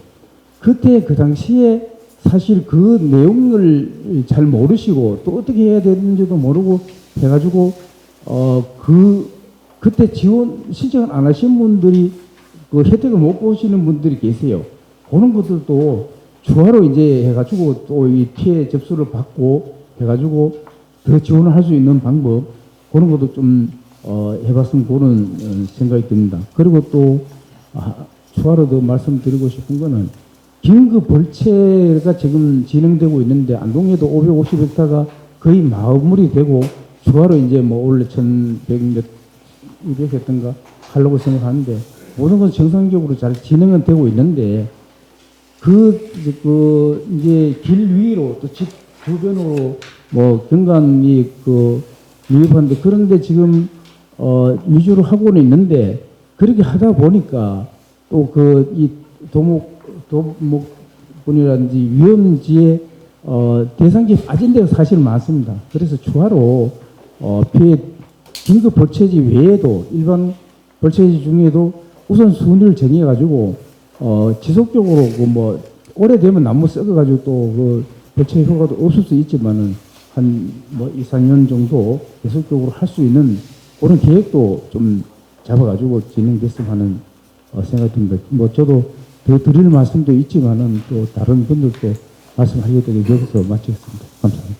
그때 그 당시에 사실 그 내용을 잘 모르시고 또 어떻게 해야 되는지도 모르고 해가지고 그때 지원 신청을 안 하신 분들이 그 혜택을 못 보시는 분들이 계세요. 그런 것들도 추가로 이제 해가지고 또 이 피해 접수를 받고 해가지고 더 지원을 할 수 있는 방법 그런 것도 좀 해봤으면 그런 생각이 듭니다. 그리고 또 추가로 더 말씀드리고 싶은 거는 긴급 벌채가 지금 진행되고 있는데 안동에도 550헥타가 거의 마무리 되고 추가로 이제 뭐 원래 1100몇 200헥타인가 하려고 생각하는데 모든 건 정상적으로 잘 진행은 되고 있는데 이제 길 위로 또 집 주변으로 뭐 경관이 유입하는데 그런데 지금 위주로 하고는 있는데 그렇게 하다 보니까 또 이 도목분이라든지 위험지에 대상지에 빠진 데가 사실 많습니다. 그래서 추가로 피해 긴급 벌채지 외에도 일반 벌채지 중에도 우선 순위를 정해가지고 지속적으로 뭐 오래되면 나무 썩어가지고 또 벌채 효과도 없을 수 있지만은 한 뭐 2, 3년 정도 계속적으로 할 수 있는 그런 계획도 좀 잡아가지고 진행됐으면 하는 생각이 듭니다. 뭐 저도 더 드릴 말씀도 있지만은 또 다른 분들도 말씀하시게 되면 여기서 마치겠습니다. 감사합니다.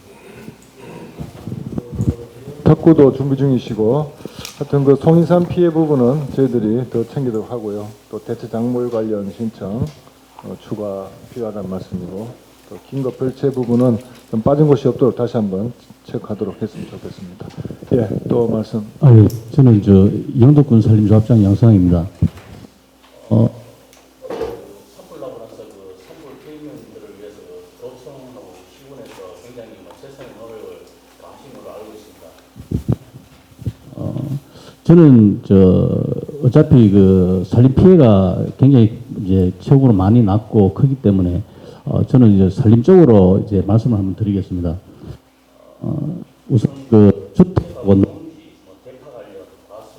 탁구도 준비 중이시고 하여튼 그 송인산 피해 부분은 저희들이 더 챙기도록 하고요. 또 대체 작물 관련 신청 추가 필요하다는 말씀이고 또 긴급 벌채 부분은 좀 빠진 곳이 없도록 다시 한번 체크하도록 했으면 좋겠습니다. 예, 또 말씀. 예, 저는 영도군 산림조합장 양상입니다. 산불나고 나서 산불 피해민들을 위해서 도청하고 시군에서 굉장히 세상의 노력을 하신 걸로 알고 있습니다. 저는 어차피 산림 피해가 굉장히 이제 최고로 많이 났고 크기 때문에 저는 이제 산림 쪽으로 이제 말씀을 한번 드리겠습니다. 우선 주택하고 농지, 대파 관련 과수,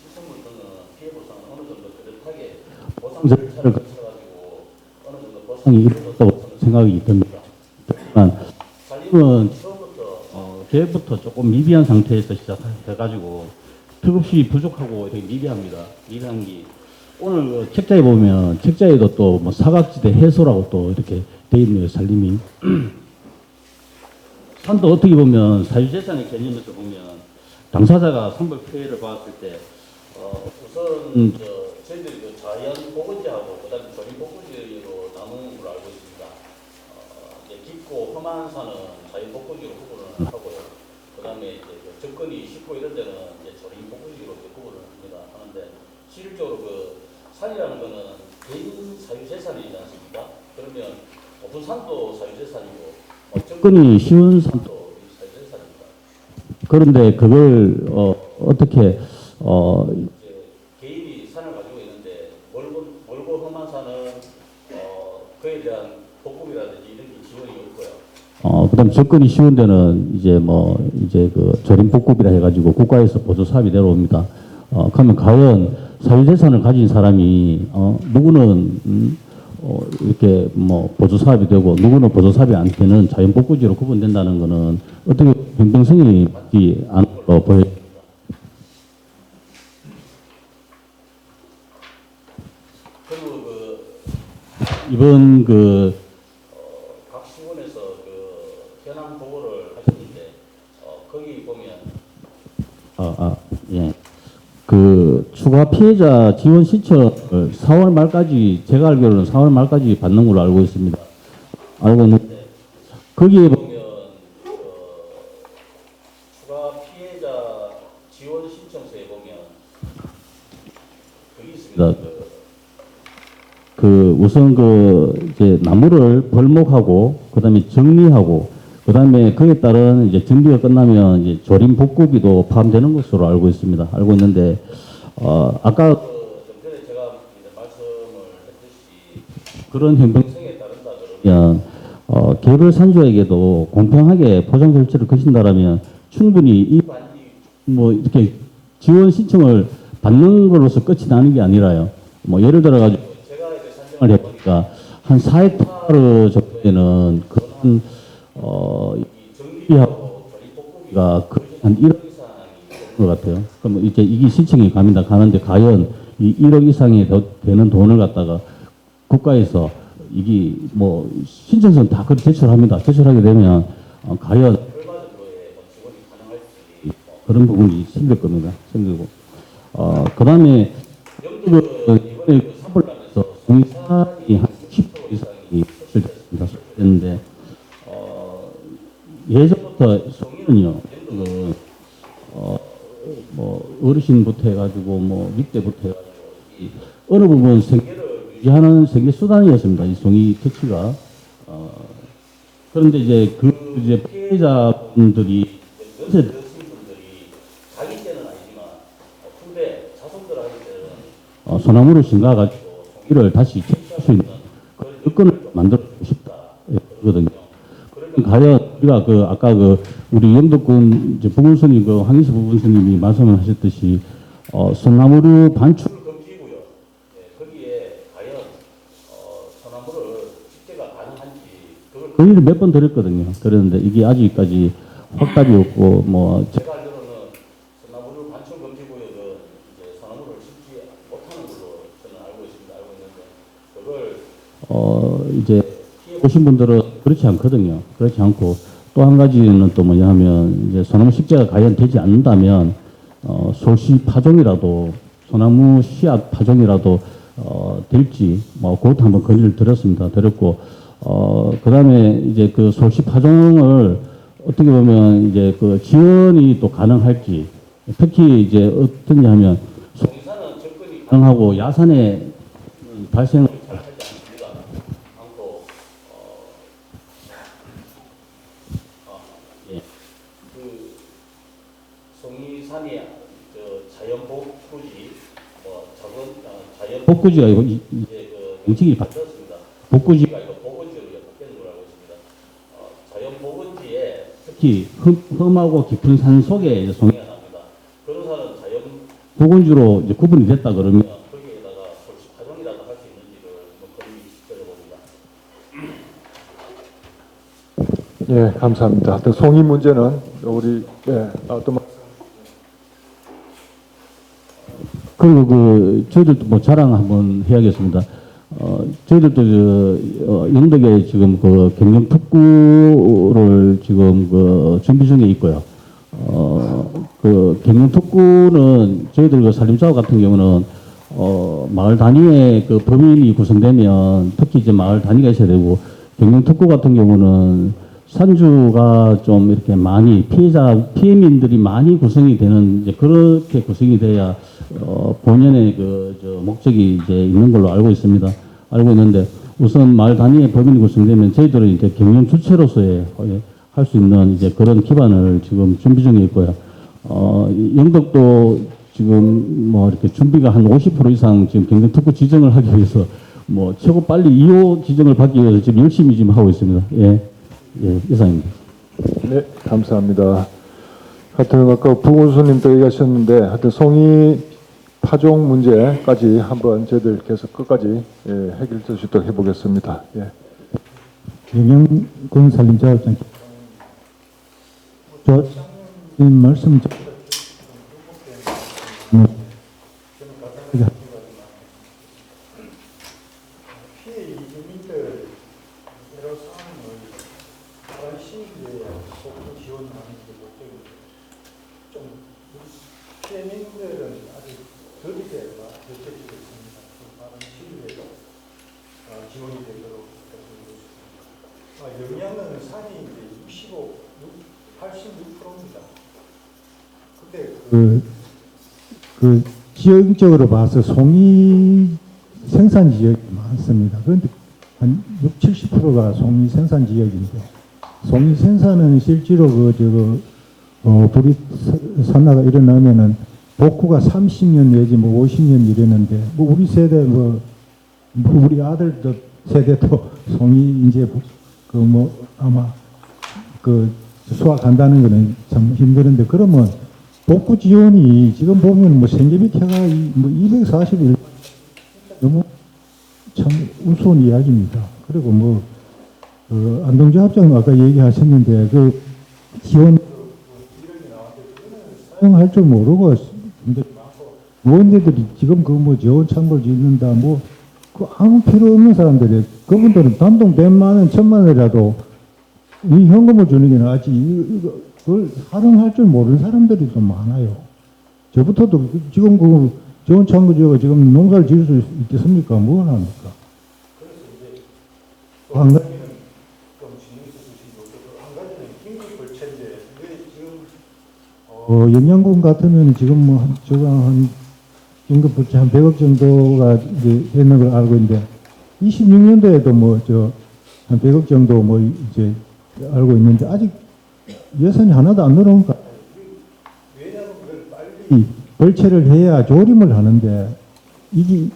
시설물 등은 피해 보상은 어느 정도 뚜렷하게 보상 절차를 거쳐가지고 어느 정도 보상이 이루어졌다고 생각이 듭니다. 하지만 산림은 처음부터 계획부터 조금 미비한 상태에서 시작해가지고 턱없이 부족하고 되게 미비합니다. 미비한 게 오늘 책자에 보면 책자에도 또 뭐 사각지대 해소라고 또 이렇게 돼 있네요. 산림이 산도 어떻게 보면 사유재산의 개념에서 보면 당사자가 산불 피해를 받았을 때 우선 저희들이 자연 복원지하고 그다음에 조림 복원지로 나누는 걸로 알고 있습니다. 이제 깊고 험한 산은 자연 복원지로 구분을 하고요. 그다음에 이제 접근이 쉽고 이런 데는 이제 조림 복원지로 구분을 합니다. 하는데 실질적으로 산이라는 거는 개인 사유재산이지 않습니까? 그러면 높은 산도 사유재산이고 접근이 쉬운 산도 사유재산입니다. 그런데 그걸 어떻게 이제 개인이 산을 가지고 있는데 멀고 험한 산은 그에 대한 복급이라든지 이런 게 지원이 없고요. 그다음 접근이 쉬운 데는 이제 조림 복급이라 해가지고 국가에서 보조 사업이 내려옵니다. 그러면 과연 사유재산을 가진 사람이 누구는 이렇게 뭐 보조 사업이 되고 누구는 보조 사업이 안 되는 자연 복구지로 구분된다는 것은 어떻게 평등성이 맞지 않은 걸로 보여집니다. 그리고 이번 각 시군에서 현황 보고를 하셨는데 거기 보면 예. 추가 피해자 지원 신청을 4월 말까지, 제가 알기로는 4월 말까지 받는 걸로 알고 있습니다. 알고 있는데, 거기에 보면, 추가 피해자 지원 신청서에 보면, 그게 있습니다. 우선 이제 나무를 벌목하고, 그 다음에 정리하고, 그 다음에 그에 따른 이제 정비가 끝나면 이제 조림 복구비도 포함되는 것으로 알고 있습니다. 알고 있는데, 아까 좀 전에 제가 이제 말씀을 했듯이 그런 형평성에 따른다 그러면 개별 산주에게도 공평하게 포장 절차를 거친다라면 충분히 뭐 이렇게 지원 신청을 받는 걸로서 끝이 나는 게 아니라요. 뭐 예를 들어 가지고 제가 이제 산정을 해보니까 한 4헥타르 정도에는 그런 이 정비하고 조립복구기가 거의 한 1억 이상이 되는 것 같아요. 그럼 이제 이게 신청이 가는데 과연 이 1억 이상이 되는 돈을 갖다가 국가에서 이게 뭐 신청서는 다 그렇게 제출합니다. 제출하게 되면 과연 얼마 정도의 지원이 가능할지 그런 부분이 생길 겁니다. 생기고 그다음에 영국은 이번에 산불 나면서 공사이 한 60% 이상이 설치됐습니다. 했는데 예전부터 송이는요, 영국은 뭐 어르신부터 해가지고 뭐 밑에부터 해가지고 어느 부분 생계를 유지하는 생계 수단이었습니다. 이 송이 퇴치가. 그런데 이제 이제 피해자분들이 연세 드신 분들이 자기 때는 아니지만 후배 자손들 할 때는 소나무를 심가가지고 송이를 다시 채취할 수 있는 그런 여건을 만들어주고 싶다. 그러거든요. 그러면 과연 우리가 아까 우리 영덕군 이제 부군스님 황희수 부군스님이 말씀을 하셨듯이 소나무를 반출 금지구요. 거기에 과연 소나무를 집계가 가능한지 그걸 건의를 몇 번 드렸거든요. 그런데 이게 아직까지 확답이 없고 뭐 제가 알기로는 소나무를 반출 금지구역은 이제 소나무를 심지 못하는 걸로 저는 알고 있습니다. 알고 있는데 그걸 이제 보신 분들은 그렇지 않거든요. 그렇지 않고 또 한 가지는 또 뭐냐 하면 이제 소나무 식재가 과연 되지 않는다면 소시 파종이라도 소나무 씨앗 파종이라도 될지 뭐 그것도 한번 건의를 드렸습니다. 드렸고 그다음에 이제 그 소시 파종을 어떻게 보면 이제 그 지원이 또 가능할지 특히 이제 어떻게 하면 송이산은 접근이 가능하고 야산의 발생을 잘 하지 않습니다. 않고 예. 그 송이산이 자연 복구지 뭐 작은 자연 복구지가 이제 그 명칭이 바뀌었습니다. 복구지가 아니고 복원지로 바뀌는 걸 알고 있습니다. 자연 복원지에 특히 험하고 깊은 산 속에 이제 송이가 납니다. 그런 산은 자연 복원지로 이제 구분이 됐다 그러면 거기에다가 솔직 파종이라도 할 수 있는지를 한번 건의 드려봅니다. 예, 감사합니다. 또 송이 문제는 우리 또 그리고 저희들도 뭐 자랑 한번 해야겠습니다. 저희들도 영덕에 지금 경영 특구를 지금 준비 중에 있고요. 경영 특구는 저희들 산림사업 같은 경우는 마을 단위의 범인이 구성되면 특히 이제 마을 단위가 있어야 되고 경영 특구 같은 경우는 산주가 좀 이렇게 많이 피해민들이 많이 구성이 되는 이제 그렇게 구성이 돼야 본연의 목적이 이제 있는 걸로 알고 있습니다. 알고 있는데 우선 마을 단위의 법인이 구성되면 저희들은 이제 경영 주체로서의 할 수 있는 이제 그런 기반을 지금 준비 중에 있고요. 영덕도 지금 뭐 이렇게 준비가 한 50% 이상 지금 경영 특구 지정을 하기 위해서 뭐 최고 빨리 2호 지정을 받기 위해서 지금 열심히 지금 하고 있습니다. 예, 이상입니다. 네, 감사합니다. 하여튼 아까 부군수님도 얘기하셨는데 하여튼 송이 파종 문제까지 한번 저희들 계속 끝까지 해결될 수 있도록 해보겠습니다. 예. 영양군 산림자업장 말씀 피해 이주민들 여러 상황을 다른 시기에 소금 지원하는 게 목적인데 좀 피해민들은 아직 덜 되거나 결정되고 있습니다. 다른 시기에 지원이 되도록 영양은 산이 이제 86%입니다. 근데 지역적으로 봐서 송이 생산 지역이 많습니다. 그런데 한 60, 70%가 송이 생산 지역인데 송이 생산은 실제로 불이 산나가 일어나면은 복구가 30년 내지 뭐 50년 이랬는데 뭐 우리 세대 우리 아들도 세대도 송이 이제 그 뭐 아마 그 수확한다는 거는 참 힘드는데 그러면 복구 지원이 지금 보면 뭐 생계비태가 뭐 241 너무 참 우스운 이야기입니다. 그리고 뭐 안동재 합장 아까 얘기하셨는데 그 지원 사용할 줄 모르고 근데 의원들이 지금 그 뭐 지원 창고를 짓는다 뭐 그 아무 필요 없는 사람들이 그분들은 단돈 100만 원, 1000만 원이라도 이 현금을 주는 게 낫지 그걸 활용할 줄 모르는 사람들이 좀 많아요. 저부터도 지금 그 지원 창고 지어가 지금 농사를 지을 수 있겠습니까? 뭘 합니까? 그래서 이제 한 가지는 좀 신경 쓰시고 한 가지는 긴급 벌채인데 지금 영양군 같으면 지금 뭐 한 긴급 벌채 한 100억 정도가 이제 되는 걸 알고 있는데 26년도에도 뭐 한 100억 정도 뭐 이제 알고 있는데 아직 예산이 하나도 안 들어오니까 왜냐하면 그걸 빨리 벌채를 해야 조림을 하는데 이게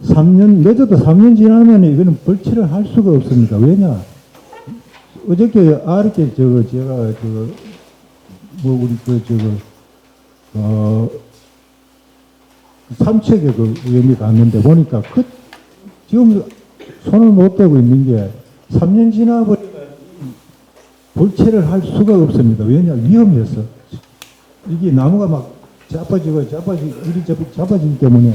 3년 늦어도 3년 지나면 이거는 벌채를 할 수가 없습니다. 왜냐 어저께 아르게 제가 뭐 우리 삼척에 그 의원이 갔는데 보니까 지금 손을 못 대고 있는 게 3년 지나버리면 벌채를 할 수가 없습니다. 왜냐 위험해서 이게 나무가 막 자빠지기 때문에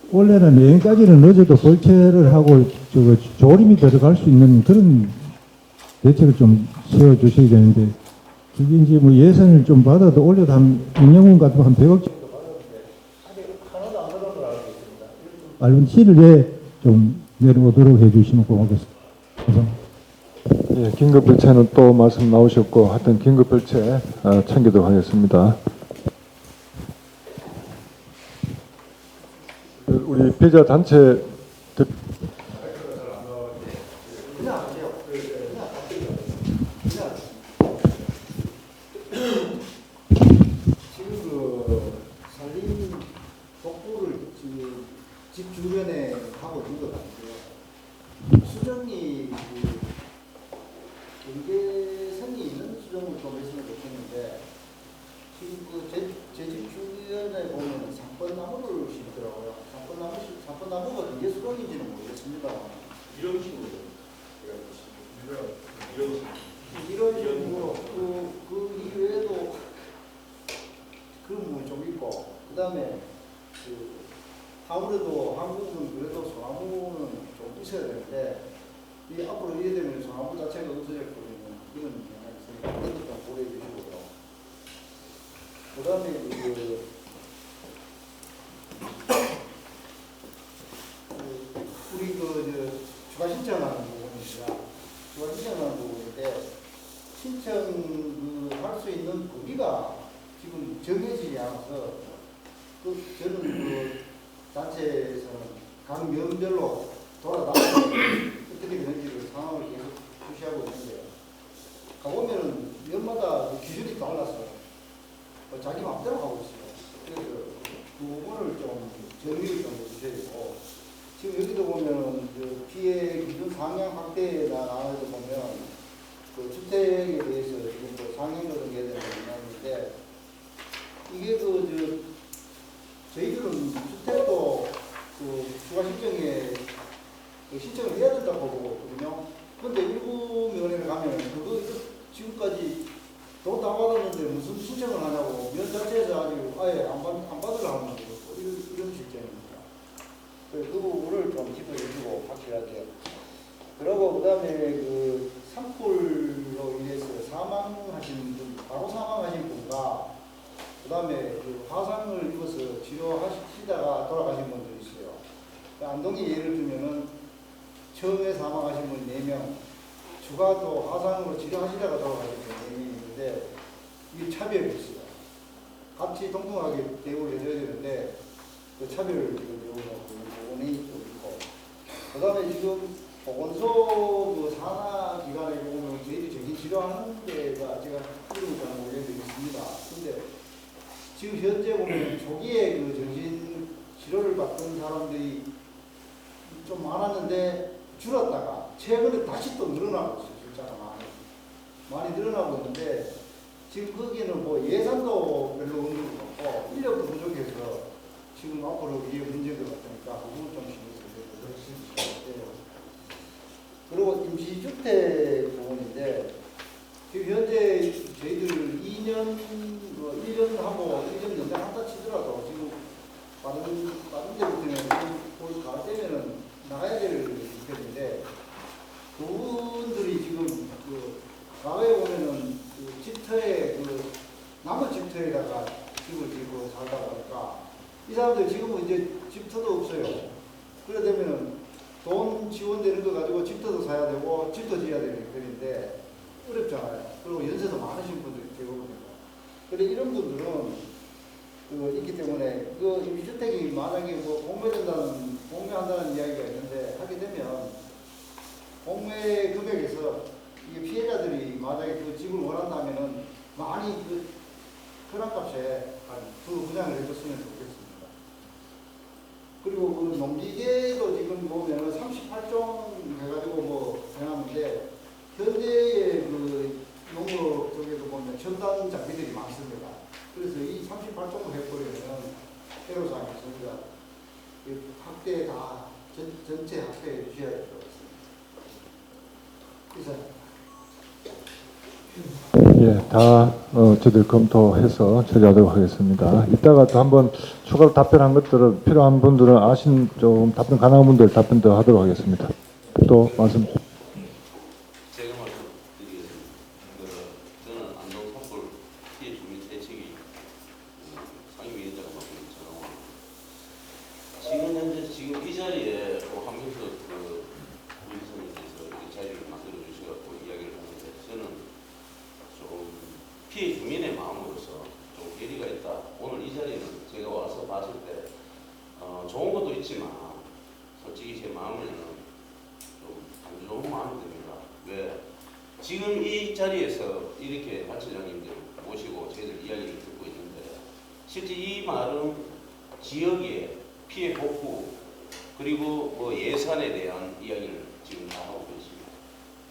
원래는 내년까지는 늦어도 벌채를 하고 조림이 들어갈 수 있는 그런 대책을 좀 세워주셔야 되는데 그게 이제 뭐 예산을 좀 받아도 올해도 한 영양분 같은 한 100억 정도 받았는데 아직 하나도 안 들어간 걸 알고 있습니다. 알면 시를 내에 좀 내려오도록 해주시면 고맙겠습니다. 감사합니다. 예, 긴급 별채는 또 말씀 나오셨고 하여튼 긴급 별채 챙기도록 하겠습니다. 우리 피해자 단체 산림 복구를 집 주변에 하고 있는 것 같고요. 수정이 경계선이 있는 수정을 좀 했으면 좋겠는데 지금 제 집 주변에 보면 산권나무를 심더라고요. 산권나무가 이게 수정인지는 모르겠습니다. 이런 식으로 이런 식으로 그 이외에도 그런 부분이 좀 있고 그 다음에 아무래도 한국은 그래도 소나무는 좀 있어야 되는데 이 앞으로 이래 되면 소나무 자체가 없어질 거는 이런 영향이 있으니까 그것도 좀 고려해 주시고요. 그 다음에 우리 추가 신청하는 부분입니다. 추가 신청하는 부분인데 신청 할 수 있는 범위가 지금 정해지지 않아서 저는 단체에서는 각 면별로 돌아다니면서 어떻게 되는지를 상황을 계속 주시하고 있는데요. 가보면은 면마다 기준이 달라서 자기 마음대로 하고 있어요. 그래서 그 부분을 좀 정리를 좀 해주셔야 되고 지금 여기도 보면 피해 기준 상향 확대나 나와서 보면 그 주택에 대해서 지금 상향조정 해야 되는 게 있는데 이게 저희들은 주택도 추가 신청에 신청을 해야 된다고 보거든요. 그런데 일부 면회를 가면 그거 지금까지 돈 다 받았는데 무슨 신청을 하냐고 면 자체에서 아직 아예 안 받으려 하는 거고 이런 실정입니다. 그 부분을 좀 짚어주시고 확실하게. 그리고 그 다음에 산불로 인해서 사망하신 분, 바로 사망하신 분과 그 다음에 화상을 입어서 치료하시다가 돌아가신 분도 있어요. 안동에 예를 들면은 처음에 사망하신 분 4명, 추가 또 화상으로 치료하시다가 돌아가신 분 4명이 있는데 이게 차별이 있어요. 같이 동등하게 대우를 해줘야 되는데 그 차별을 부분이 좀 있고 그 다음에 지금 보건소 산하 기관에 보면 저희들이 정신치료하는 데가 제가 이름을 잘 모르겠습니다. 근데 지금 현재 보면 초기에 정신치료 치료를 받던 사람들이 좀 많았는데 줄었다가 최근에 다시 또 늘어나고 있어요. 숫자가 많이 늘어나고 있는데 지금 거기는 뭐 예산도 별로 없는 것 같고 인력도 부족해서 지금 앞으로 이게 문제인 것 같으니까 그건 좀 신경 써야 돼요. 그리고 임시주택 부분인데 지금 현재 저희들 2년, 1년 하고 1년 연장한다 치더라도 지금 다른 데부터는 올 가을 때면은 나가야 될 주택인데 그분들이 지금 그 가을에 보면은 그 집터에 그 남은 집터에다가 집을 짓고 살다 보니까 이 사람들 지금은 이제 집터도 없어요. 그래 되면은 돈 지원되는 거 가지고 집터도 사야 되고 집도 지어야 되는 편인데 어렵잖아요. 그리고 연세도 많으신 분들이 대부분입니다. 그래 이런 분들은 있기 때문에 그 임시주택이 만약에 뭐 공매한다는 이야기가 있는데 하게 되면 공매 금액에서 이게 피해자들이 만약에 그 집을 원한다면은 많이 그 현황값에 그 분양을 해줬으면 좋겠습니다. 그리고 그 농기계도 지금 보면 38종 해가지고 뭐 해놨는데 현재의 그 농업 쪽에도 보면 첨단 장비들이 많습니다. 그래서 이 38종을 해버리면 애로사항이 있습니다. 학대 다 전체 학대해 주셔야 될 것 같습니다. 예, 다 저들 검토해서 처리하도록 하겠습니다. 이따가 또 한번 추가로 답변한 것들을 필요한 분들은 좀 답변 가능한 분들 답변 더 하도록 하겠습니다. 또 말씀. 제가 말씀드리겠습니다. 저는 안동 산불 피해 주민 대책위 상임위원장을 맡고 있는 전홍환. 지금 현재 지금 이 자리에 한명석 부의장님께서 이 자리를 만들어 주셔서 이야기를 하는데 저는 좀 피해 주민의 마음으로서 좀 괴리가 있다. 오늘 이 자리는 제가 와서 봤을 때 좋은 것도 있지만 솔직히 제 마음에는 좀 안 좋은 마음이 듭니다. 왜? 지금 이 자리에서 이렇게 단체장님들 모시고 저희들 이야기를 듣고 있는데 실제 이 말은 지역의 피해 복구 그리고 뭐 예산에 대한 이야기를 지금 다 하고 있습니다.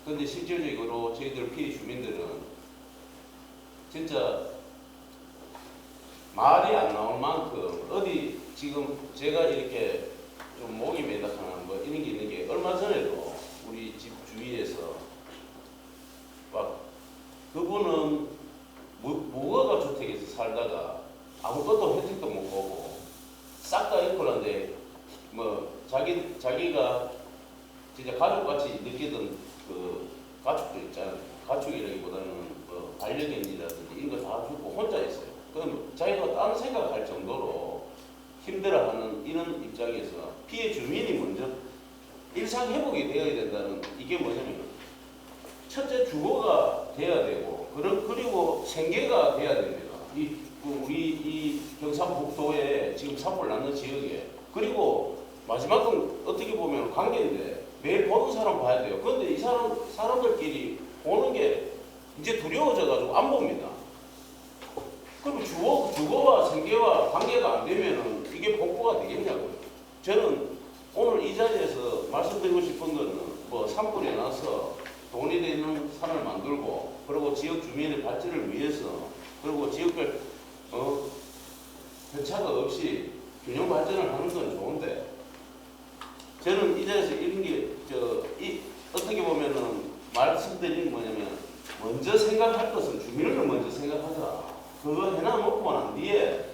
그런데 실질적으로 저희들 피해 주민들은 진짜 말이 안 나올 만큼 어디 지금 제가 이렇게 좀 목이 메다하는 뭐 이런 게 있는 게 얼마 전에도 우리 집 주위에서 막 그분은 무허가 주택에서 살다가 아무것도 혜택도 못 보고 싹 다 잃고는데 뭐 자기가 진짜 가족같이 느끼던 그 가축들 있잖아요. 가축이라기보다는 뭐 반려견이라든지 이런 거 다 죽고 혼자 있어요. 그럼 자기가 딴 생각할 정도로 힘들어하는 이런 입장에서 피해 주민이 먼저 일상 회복이 되어야 된다는 이게 뭐냐면 첫째 주거가 돼야 되고 그리고 생계가 돼야 됩니다. 우리 이 경상북도에 지금 산불 났는 지역에 그리고 마지막은 어떻게 보면 관계인데 매일 보는 사람 봐야 돼요. 그런데 이 사람들끼리 보는 게 이제 두려워져가지고 안 봅니다. 그럼 주거와 생계와 관계가 안 되면은 이게 복구가 되겠냐고요. 저는 오늘 이 자리에서 말씀드리고 싶은 거는 뭐 산불이 나서 돈이 되는 산을 만들고 그리고 지역 주민의 발전을 위해서 그리고 지역별 편차가 없이 균형 발전을 하는 건 좋은데 저는 이 자리에서 이런 게 어떻게 보면은 말씀드리는 게 뭐냐면 먼저 생각할 것은 주민을 먼저 생각하자. 그거 해놔놓고 난 뒤에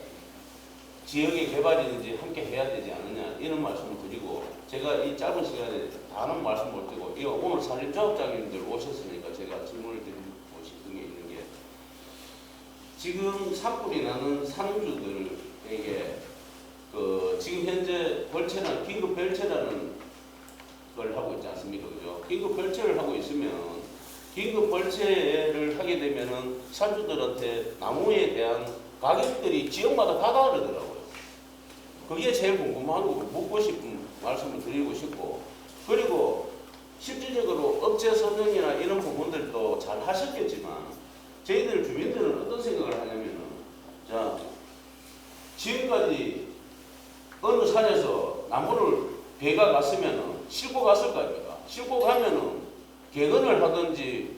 지역의 개발이든지 함께 해야 되지 않느냐 이런 말씀을 드리고 제가 이 짧은 시간에 다는 말씀 못 드리고 이거 오늘 산림조합장님들 오셨으니까 제가 질문을 드리고 싶은 게 있는 게 지금 산불이 나는 산주들에게 지금 현재 벌채나 긴급 별채라는 걸 하고 있지 않습니까? 그죠? 긴급 별채를 하고 있으면 긴급 벌채를 하게 되면은 산주들한테 나무에 대한 가격들이 지역마다 다 다르더라고요. 그게 제일 궁금한 거고 묻고 싶은 말씀을 드리고 싶고 그리고 실질적으로 업체 선정이나 이런 부분들도 잘 하셨겠지만 저희들 주민들은 어떤 생각을 하냐면은 자 지금까지 어느 산에서 나무를 배가 갔으면은 싣고 갔을 거 아닙니까? 싣고 가면은 개근을 하든지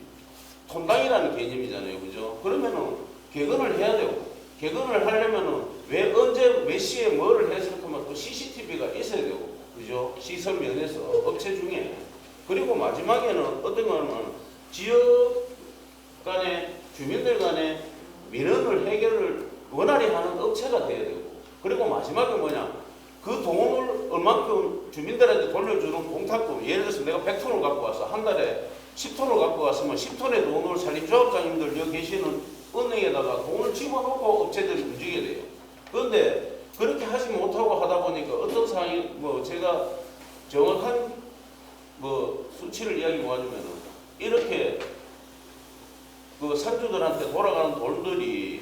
톤당이라는 개념이잖아요, 그죠? 그러면은 개근을 해야 되고 개근을 하려면은 왜 언제 몇 시에 뭐를 해서 하면 또 CCTV가 있어야 되고, 그죠? 시설 면에서 업체 중에. 그리고 마지막에는 어떤 거는 지역 간에 주민들 간에 민원을 해결을 원활히 하는 업체가 돼야 되고, 그리고 마지막에 뭐냐, 그 돈을 얼만큼 주민들한테 돌려주는 공탁금, 예를 들어서 내가 100톤을 갖고 와서 한 달에 10톤을 갖고 왔으면 10톤의 돈을 산림조합장님들 여기 계시는 은행에다가 돈을 집어넣고 업체들이 움직여야 돼요. 그런데 그렇게 하지 못하고 하다 보니까 어떤 상황이, 뭐 제가 정확한 뭐 수치를 이야기 모아주면은 이렇게 그 산주들한테 돌아가는 돈들이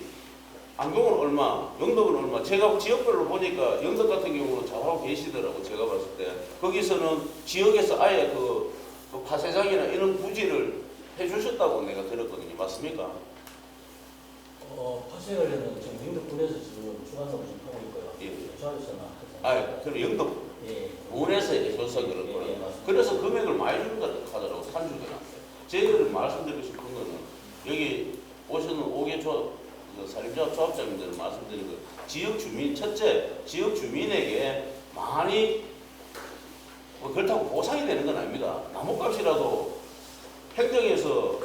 안경은 얼마, 영덕은 얼마. 제가 지역별로 보니까 영덕 같은 경우는 잘하고 계시더라고, 제가 봤을 때. 거기서는 지역에서 아예 그 파쇄장이나 이런 부지를 해주셨다고 내가 들었거든요. 맞습니까? 파쇄 관련은 지금 영덕군에서 지금 주관사로 지금 하고 있고요. 예. 저에서는 저는 영덕 군에서 해줘서 그런 거예요. 그래서 금액을 많이 준다 하더라고, 산주들한테. 저희들 말씀드리고 싶은 거는 여기 오시는 5개 산림조합 조합장님들 말씀드린 거, 지역 주민, 첫째, 지역 주민에게 많이 그렇다고 보상이 되는 건 아닙니다. 나무값이라도 행정에서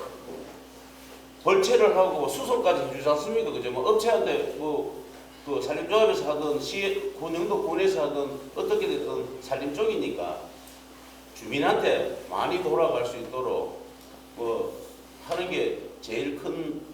벌채를 하고 수송까지 해주지 않습니까? 그죠? 뭐 업체한테 그 산림조합에서 하든 군영도군에서 하든 어떻게 됐든 산림 쪽이니까 주민한테 많이 돌아갈 수 있도록 뭐 하는 게 제일 큰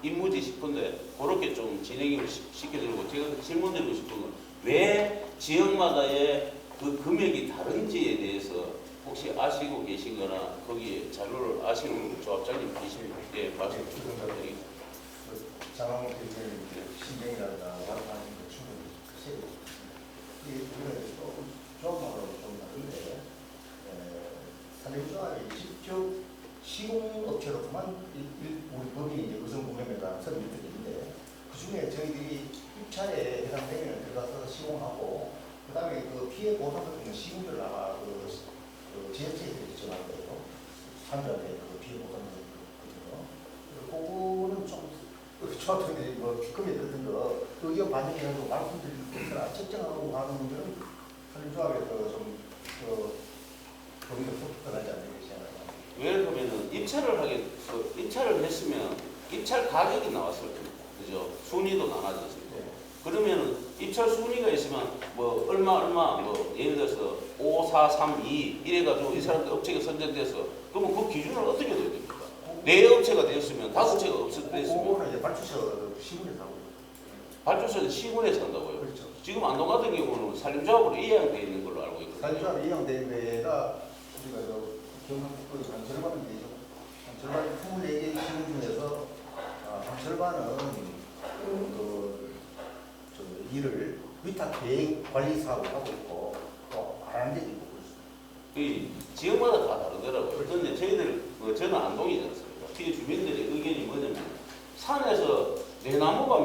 임무지 싶은데, 그렇게 좀 진행을 시켜드리고, 제가 질문드리고 싶은 건 왜 지역마다의 그 금액이 다른지에 대해서 혹시 아시고 계시거나 거기에 자료를 아시는 조합장님 계시면 말씀 부탁드리겠습니다. 상황을 신경이라든가 활용하는 게 충분히 크세요. 우리가 조합마다 좀 다른데, 산림조합이 직접 시공업체로만 우리 법이 이제 의성공매매가 설립이 되는데, 그 중에 저희들이 입찰에 해당되면 들어가서 시공하고, 그 다음에 그 피해 보상 같은 경우 시공들을 아마 지자체에서 지정할 거예요. 산주한테 그 피해 보상 같은 거. 그거는 좀 조합장들이 뭐 기금에 들던 거 의견 반영해가지고 말씀드릴 것을 책정하고 하는 분들은 산림조합에서 좀 거기서 소통하지 않는 것이 하나. 예를 들면 입찰을 했으면 입찰 가격이 나왔을 겁니다. 그죠? 순위도 나눠졌을 거고. 그러면은 입찰 순위가 있으면 뭐 얼마 뭐 예를 들어서 5, 4, 3, 2 이래가지고 이 사람들 업체가 선정돼서, 그러면 그 기준을 어떻게 둬야 됩니까? 4업체가 되었으면 5채가 됐으면. 그거는 이제 발주처 시군에서 하고. 발주처는 시군에서 한다고요? 그렇죠. 지금 안동 같은 경우는 산림조합으로 이양되어 있는 걸로 알고 있거든요. 산림조합 이양된 데가 우리가 경북도 한 절반은 되죠. 한 절반 24개 시군 중에서 한 절반은 일을 위탁 계획 관리 사업을 하고 있고 또 안 하는 데도 있고 그렇습니다. 이 지역마다 다 다르더라고요. 그런데 저희들 저는 안동이지 않습니까? 피해 주민들의 의견이 뭐냐면, 산에서 내 나무가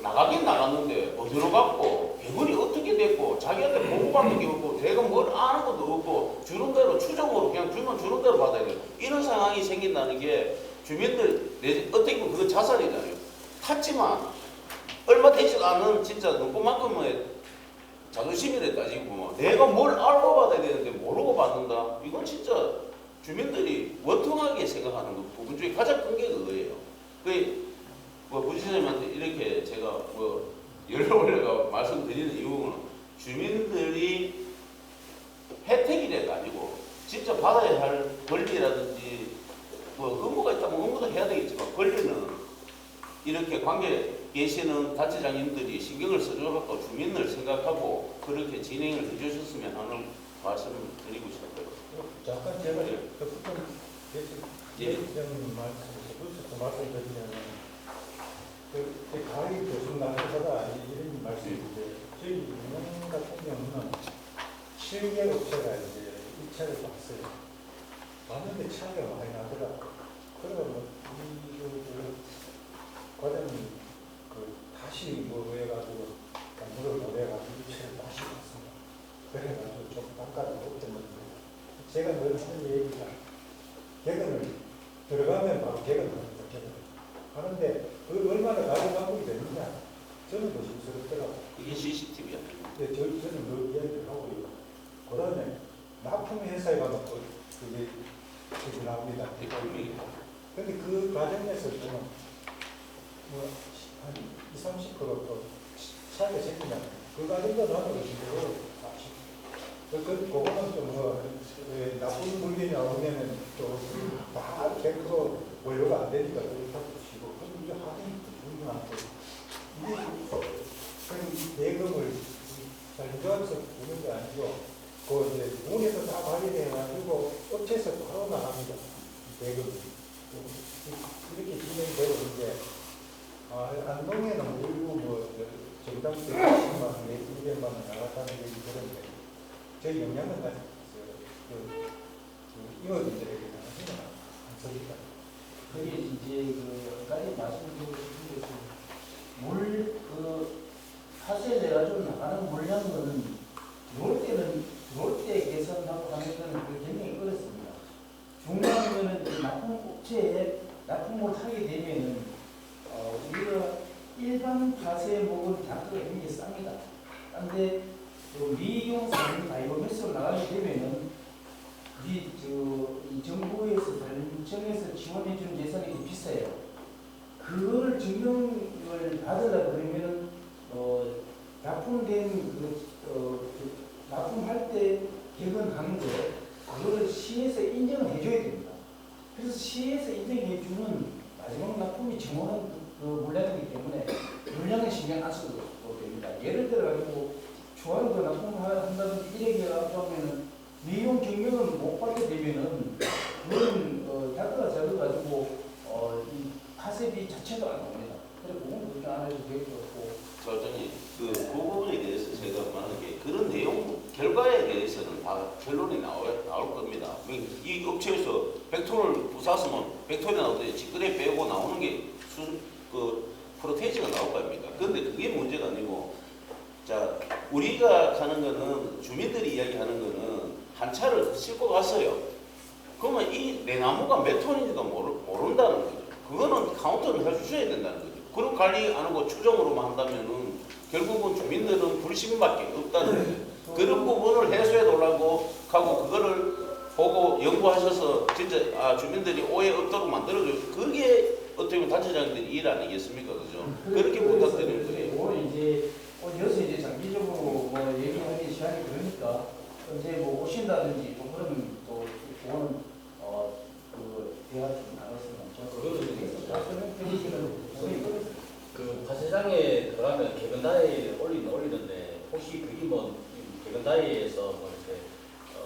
나가긴 나갔는데 어디로 갔고 개구리 어떻게 됐고 자기한테 보고받는 게 없고 내가 뭘 아는 것도 없고 주는 대로 추정으로 그냥 주는 대로 받아야 돼요. 이런 상황이 생긴다는 게 주민들 어떻게 보면 그건 자살이잖아요. 탔지만 얼마 되지도 않은 진짜 눈꽃만큼의 자존심이래 따지고 보면 내가 뭘 알고 받아야 되는데 모르고 받는다? 이건 진짜 주민들이 원통하게 생각하는 부분 중에 가장 큰 게 그거예요. 부지사님한테 이렇게 제가 열을 올려가 말씀드리는 이유는 주민들이 혜택이래가 아니고 진짜 받아야 할 권리라든지 의무가 있다면 의무도 해야 되겠지만, 권리는 이렇게 관계 계시는 단체장님들이 신경을 써줘서 주민을 생각하고 그렇게 진행을 해주셨으면 하는 말씀을 드리고 싶어요. 잠깐 제가 말씀드리면 가위 교수님께서가 이런 말씀인데, 저희 유명 같은 경우는 7개 업체가 이제 입찰을 봤어요. 봤는데 차이가 많이 나더라고요. 그러면 과장님 다시 해가지고 물을 보내가지고 입찰을 다시 제가 늘 하는 얘기가 개근을 들어가면 바로 개근합니다. 개근. 하는데 그 얼마나 가져가고 되느냐 저는 조심스럽더라고요. 이게 CCTV야. 네, 저는 그 이야기를 하고 있고 그 다음에 납품 회사에 가면 또 그게 나옵니다. 근데 그 과정에서 저는 뭐한 20-30%또 차이가 생기면 그 과정도 나도 그렇고 그거는 좀 나쁜 물건이 나오면은 또다 100% 원료가 안 되니까 그렇다고 치고 그럼 이제 하긴 불분한테 이 대금을 잘가져서 부는 게 아니고 그 이제 문에서 다 발휘해가지고 업체에서 바로 나갑니다. 대금이 이렇게 진행되고 이제 안동에는 일부 뭐 정당수 10만 원, 200만 원 나갔다는 얘기 들었는데 저희 영향은 임원들에게 나가지는 않습니다. 그게 이제 그 아까 말씀드리고 싶은 것은 사실 내가지고 나가는 물량은 들어올 때 개선하고 하는 거는 굉장히 어렵습니다. 중요한 거는 납품업체에 납품을 하게 되면은 우리가 일반 가세목은 단가가 굉장히 쌉니다. 그런데 미용산 바이오매스로 나가게 되면은 이 정부에서 정에서 지원해 주는 예산이 좀 비싸요. 그거를 증명을 받으려 그러면은 납품된 납품할 때 개근하는 거 그거를 시에서 인정을 해줘야 됩니다. 그래서 시에서 인정해 주는 마지막 납품이 정확한 그 물량이기 때문에 물량에 신경 안 써도 됩니다. 예를 들어 가지고 추가로 그 납품한다든지 이렇게 하면은 미용 경력을 못 받게 되면은 그건 약가가 적어가지고 이 파세비 자체도 안 나옵니다. 그래서 그건 그렇게 안 해도 될 것 같고. 저장님 그 부분에 대해서 제가 말하는 게 그런 내용 결과에 대해서는 다 결론이 나올 겁니다. 이 업체에서 100톤을 부쌌으면 100톤이 나오듯이 직거래 빼고 나오는 게 프로테이지가 나올 거 아닙니까? 그런데 그게 문제가 아니고 자 우리가 가는 거는 주민들이 이야기하는 거는 한 차를 싣고 갔어요. 그러면 이 내 나무가 몇 톤인지도 모른다는 거죠. 그거는 카운터를 해주셔야 된다는 거죠. 그런 관리 안 하고 추정으로만 한다면은 결국은 주민들은 불신밖에 없다는 거죠. 그런 부분을 해소해 놓으려고 하고 그거를 보고 연구하셔서 진짜 주민들이 오해 없도록 만들어줘요. 그게 어떻게 보면 단체장님들 일 아니겠습니까? 그죠? 그렇게 부탁드리는 거예요. 오늘 이제 여기서 이제 장기적으로 뭐 얘기하는 시간이 그러니까 이제 뭐 오신다든지 또 그러면 또 그거는 그 대화 좀 나눴으면 그 파쇄장에 들어가면 개근다이 올리는데 혹시 그게 뭐 개근다이에서 뭐 이렇게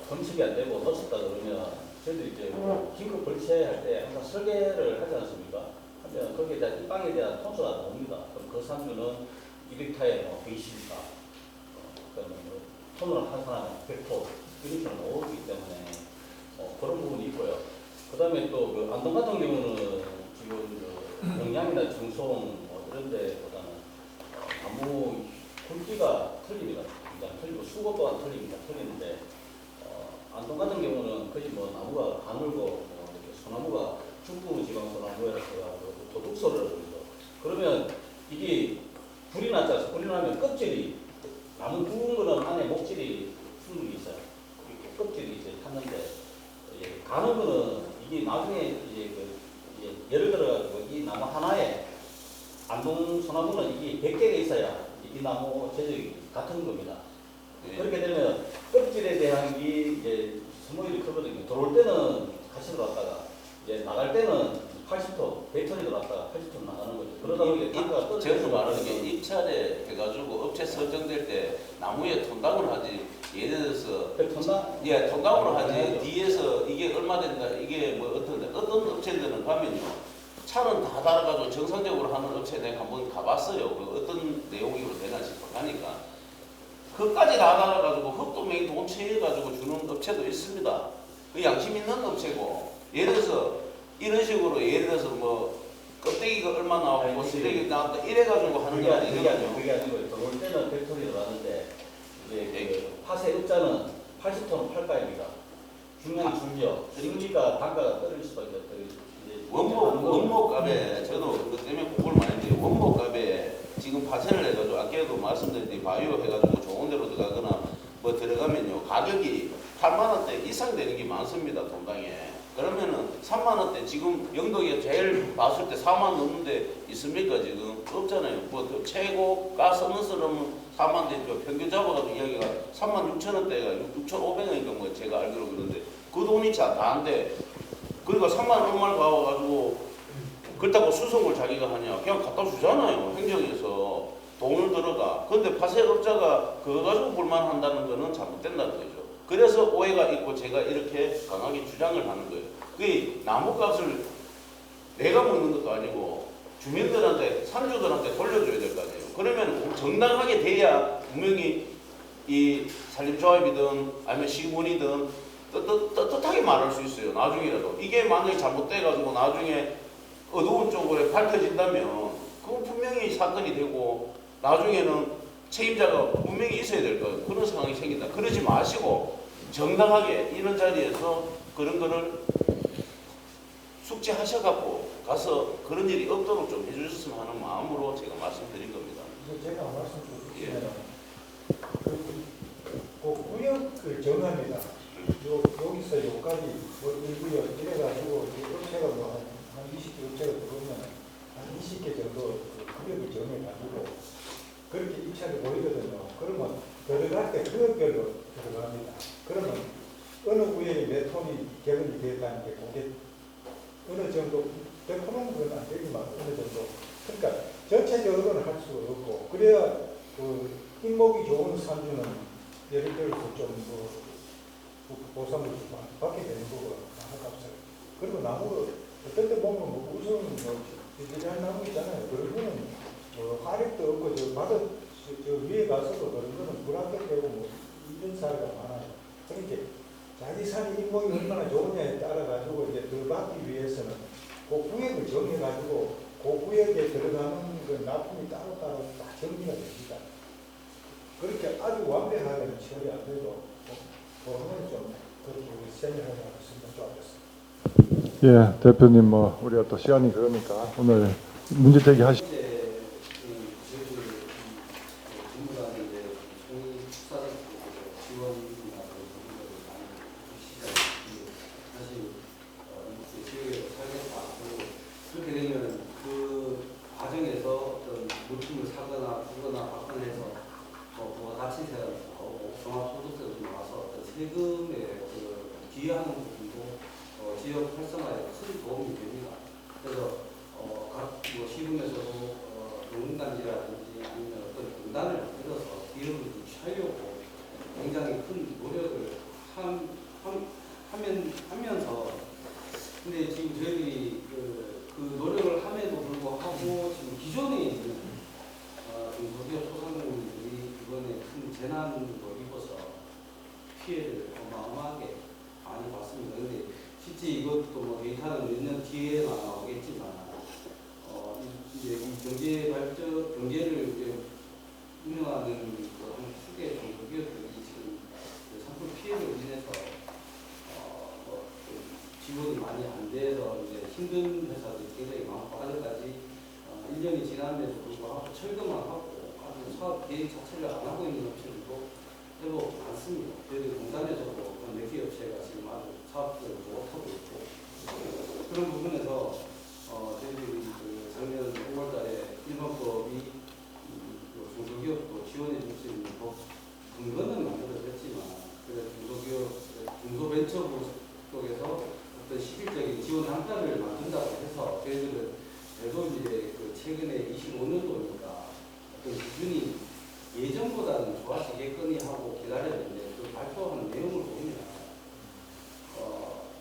검측이 안 되고 놓쳤다 그러면 저희들이 이제 긴급 벌채할 때 항상 설계를 하지 않습니까? 하면 거기에 대한 입방에 대한 통수가 나옵니다. 그럼 그 산주는 200타에 뭐 120타, 그러면 뭐 톤을 한 사람은 100톤 이렇게 나오기 때문에 그런 부분이 있고요. 그 다음에 또 그 안동 같은 경우는 지금 영양이나 정송 이런 데보다는 나무 굵기가 틀립니다. 굉장히 틀리고 수고 또한 틀립니다. 틀리는데 안동 같은 경우는 거의 뭐 나무가 가늘고 이렇게 소나무가 중부 지방 소나무라서 도둑소를 합니다. 그러면 이게 불이 났잖아요. 불이 나면 껍질이 나무 두은 거는 안에 목질이 충분히 있어요. 이렇게 껍질이 이제 탔는데 가는 거는 이게 나중에 이제 예를 들어가지고 이 나무 하나에 안동 소나무는 이게 100개가 있어야 이 나무 재질이 같은 겁니다. 네. 그렇게 되면 껍질에 대한 게 이제 스모일이 크거든요. 들어올 때는 같이 들어왔다가 이제 나갈 때는 80톤, 100톤이 들어왔다가 80톤 나가는 거죠. 그러다 보니 단가가 떨어지고. 제가 말하는 게 입찰에 해가지고 업체 선정될 때 나무에 톤당을 하지. 예를 들어서 톤당? 예, 톤당으로 하지. 뒤에서 이게 얼마 된다. 이게 뭐 어떤 업체들은 가면요. 차는 다 달아가지고 정상적으로 하는 업체 내가 한번 가봤어요. 그 어떤 내용으로 되나 싶어 가니까 그까지 다 달아가지고 흑도맹이 돈체해가지고 주는 업체도 있습니다. 그 양심 있는 업체고 예를 들어서 이런 식으로 예를 들어서 뭐 껍데기가 얼마 나오고 쓰레기 나왔다 이래가지고 하는 게 아니거든요. 그게 아니고 들어올 때는 100톤이 들어왔는데 이제 그 파쇄 업자는 80톤 팔가입니다. 중량 중저 그러니까 단가가 떨어질 수밖에 없어요. 원목값에 저도 그것 때문에 공부를 많이 했는데 원목값에 지금 파생을 해가지고 아까도 말씀드렸듯이 바이오 해가지고 좋은 데로 들어가거나 뭐 들어가면요 가격이 8만 원대 이상 되는 게 많습니다 돈당에. 그러면은 3만 원대 지금 영덕에 제일 봤을 때 4만 넘는데 있습니까 지금 없잖아요. 뭐 최고 가스 넣으면 4만 대죠. 평균 잡아가지고 이야기가 3만 6천 원대가 6,500원인가 뭐 제가 알기로 그러는데 그 돈이 다 안 돼. 그러니까 3만 원만 가와가지고 그렇다고 수송을 자기가 하냐 그냥 갖다 주잖아요. 행정에서 돈을 들어가. 근데 파쇄업자가 그거 가지고 불만한다는 거는 잘못된다는 거죠. 그래서 오해가 있고 제가 이렇게 강하게 주장을 하는 거예요. 그 나무값을 내가 먹는 것도 아니고 주민들한테 산주들한테 돌려줘야 될 거 아니에요. 그러면 정당하게 돼야 분명히 이 산림조합이든 아니면 시군이든 떳떳하게 말할 수 있어요. 나중이라도 이게 만약에 잘못돼가지고 나중에 어두운 쪽으로 밝혀진다면 그건 분명히 사건이 되고 나중에는 책임자가 분명히 있어야 될 거예요. 그런 상황이 생긴다. 그러지 마시고 정당하게 이런 자리에서 그런 거를 숙지하셔갖고 가서 그런 일이 없도록 좀 해주셨으면 하는 마음으로 제가 말씀드린 겁니다. 제가 말씀드리면 그 구역 정합니다. 여기서 여기까지 뭐 1구역 이래가지고 업체가 뭐 한 20개 업체가 들어오면 한 20개 정도 구역을 정해가지고 그렇게 입찰이 보이거든요. 그러면 들어갈 때 구역별로 들어갑니다. 그러면 어느 구역이 몇 톤이 개근이 됐다는 게 그게 어느 정도 100%는 그건 안 되지만 어느 정도 그러니까 전체적으로는 할 수가 없고 그래야 그 인목이 좋은 산주는 예를 들어서 좀뭐 보상을 좀 받게 되는 거고 나무값을 그리고 나무를 어떨 때 보면 뭐 우선 뭐 디자인 나무 있잖아요. 그런 거는 뭐 화력도 없고 저 위에 가서도 그런 거는 불합격되고 뭐 이런 사례가 많아요. 그러니까 자기 산 인목이 얼마나 좋으냐에 따라 가지고 이제 더 받기 위해서는 그 구역을 정해가지고 그 구역에 들어가는 그 납품이 따로따로 다 정리가 됩니다. 그렇게 아주 완벽하게는 처리 안 돼도 그거는 좀 그렇게 생각하지 않았습니다. 좋았습니다. 예, 대표님 뭐 우리가 또 시간이 그러니까 오늘 문제 제기하시. 그렇게 되면 그 과정에서 어떤 물품을 사거나 주거나 받거나 해서 부가가치세가 나오고 종합소득세도 나와서 어떤 세금에 기여하는 부분도 지역 활성화에 큰 도움이 됩니다. 그래서 각 시군에서도 농단지라든지 아니면 어떤 공단을 만들어서 기업을 취하려고 굉장히 큰 노력을 하면서 근데 지금 저희들이 그 노력을 함에도 불구하고 지금 기존에 있는 중소기업 소상공인들이 이번에 큰 재난으로 입어서 피해를 어마어마하게 많이 봤습니다. 근데 실제 이것도 뭐 데이터는 몇 년 뒤에 나오겠지만 이제 이 경제를 이제 운영하는 한 축의 중소기업들이 지금 상품 피해로 인해서 지원이 많이 안 돼서 이제 힘든 회사들이 굉장히 많고 아직까지 1년이 지났는데도 불구하고 철거만 하고 아주 사업 계획 자체를 안 하고 있는 업체들도 제법 많습니다. 저희들 공단에서도 몇 개 업체가 지금 아주 사업들을 못하고 있고 그런 부분에서 저희들이 작년 5월달에 일반법이 중소기업도 지원해 줄 수 있는 법 근거는 만들어졌지만 그래서 중소벤처부 쪽에서 어떤 실질적인 지원 단가를 만든다고 해서 저희들은 그래도 이제 최근에 25년도니까 어떤 기준이 예전보다는 좋아지겠거니 하고 기다렸는데 그 발표하는 내용을 보면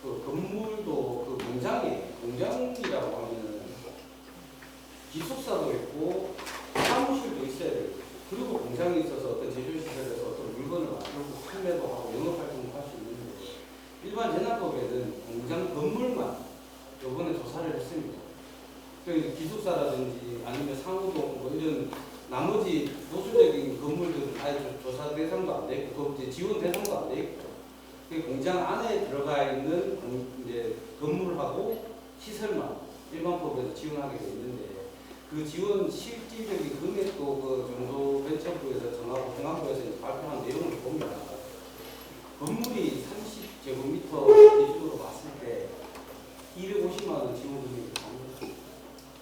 그 건물도 그 공장이라고 하면 기숙사도 있고 사무실도 있어야 되고 그리고 공장이 있어서 어떤 제조시설에서 어떤 물건을 만들고 판매도 하고 영업활동도 할 수 있는데 일반 재난법에는 공장 건물만 요번에 조사를 했습니다. 기숙사라든지 아니면 상호동 뭐 이런 나머지 노출적인 건물들은 아예 조사 대상도 안 돼 있고 지원 대상도 안 돼 있고 공장 안에 들어가 이제 건물하고 시설만 일반법에서 지원하게 돼 있는데 그 지원 실질적인 금액도 그 중소벤처부에서 정하고 중앙부에서 발표한 내용을 보면 건물이 30제곱미터 기준으로 봤을 때 250만 원 지원 금액이 나옵니다.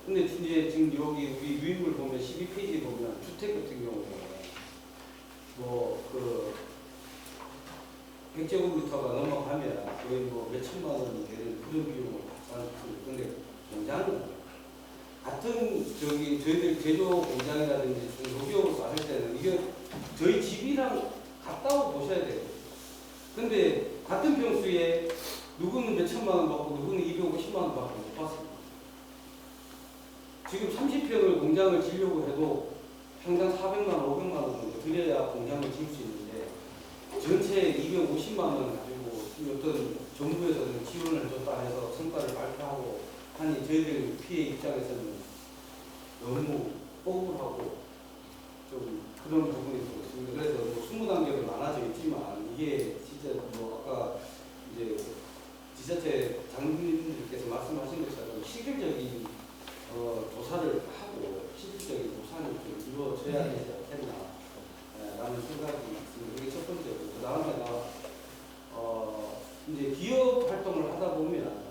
근데 이제 지금 여기 우리 유인물 보면 12페이지 보면 주택 같은 경우에 그 100제곱미터가 넘어가면 거의 뭐 몇천만 원이 되는 그런 비용을 받지 않습니다. 근데 공장은 같은 저희들 제조 공장이라든지 중소기업으로 봤을 때는 이게 저희 집이랑 같다고 보셔야 돼요. 근데 같은 평수에 누구는 몇천만 원 받고 누구는 250만 원 받고 못 받습니다. 지금 30평을 공장을 지려고 해도 평당 400만 원, 500만 원 정도 들여야 공장을 지을 수 있는데 전체 250만 원 가지고 어떤 정부에서는 지원을 줬다 해서 성과를 발표하고 하니 저희들 피해 입장에서는 너무 억울하고 좀 그런 부분이 좀 있습니다. 그래서 뭐 20단계로 나눠져 있지만 이게 진짜 뭐 아까 이제 지자체 장관님께서 말씀하신 것처럼 실질적인 조사를 하고 실질적인 조사는 좀 이루어져야 되지 않겠나 라는 생각이 있습니다. 그게 첫 번째고 그 다음에 이제 기업 활동을 하다 보면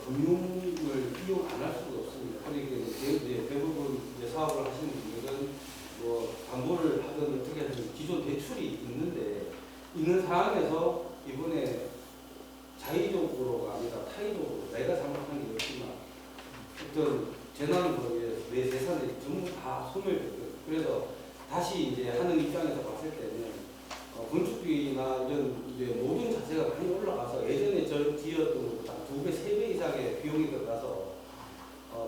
금융을 이용 안 할 수가 없습니다. 그러니까 이제 대부분 이제 사업을 하시는 분들은 뭐 담보를 하든 어떻게 하든 기존 대출이 있는 상황에서 이번에 자의적으로가 아니라 타의적으로 내가 잘못한 게 없지만 어떤 재난으로 내 재산이 전부 다 소멸됐거든요. 그래서 다시 이제 하는 입장에서 봤을 때는 건축비나 이런 이제 모든 자체가 많이 올라가서 예전에 저 지었던 것보다 2배, 3배 이상의 비용이 들어가서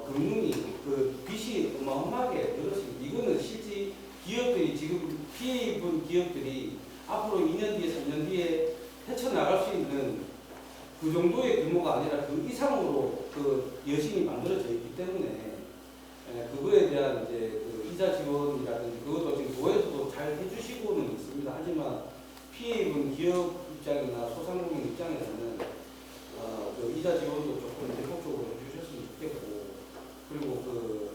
금융이 그 빚이 어마어마하게 늘었습니다. 이거는 실제 기업들이 지금 피해 입은 기업들이 앞으로 2년 뒤에 3년 뒤에 헤쳐나갈 수 있는 그 정도의 규모가 아니라 그 이상으로 그 여신이 만들어져 있기 때문에 그거에 대한 이제 그 이자 지원이라든지 그것도 지금 도에서도 잘 해주시고는 있습니다. 하지만 피해 입은 기업 입장이나 소상공인 입장에서는 그 이자 지원도 조금 적극적으로 해주셨으면 좋겠고 그리고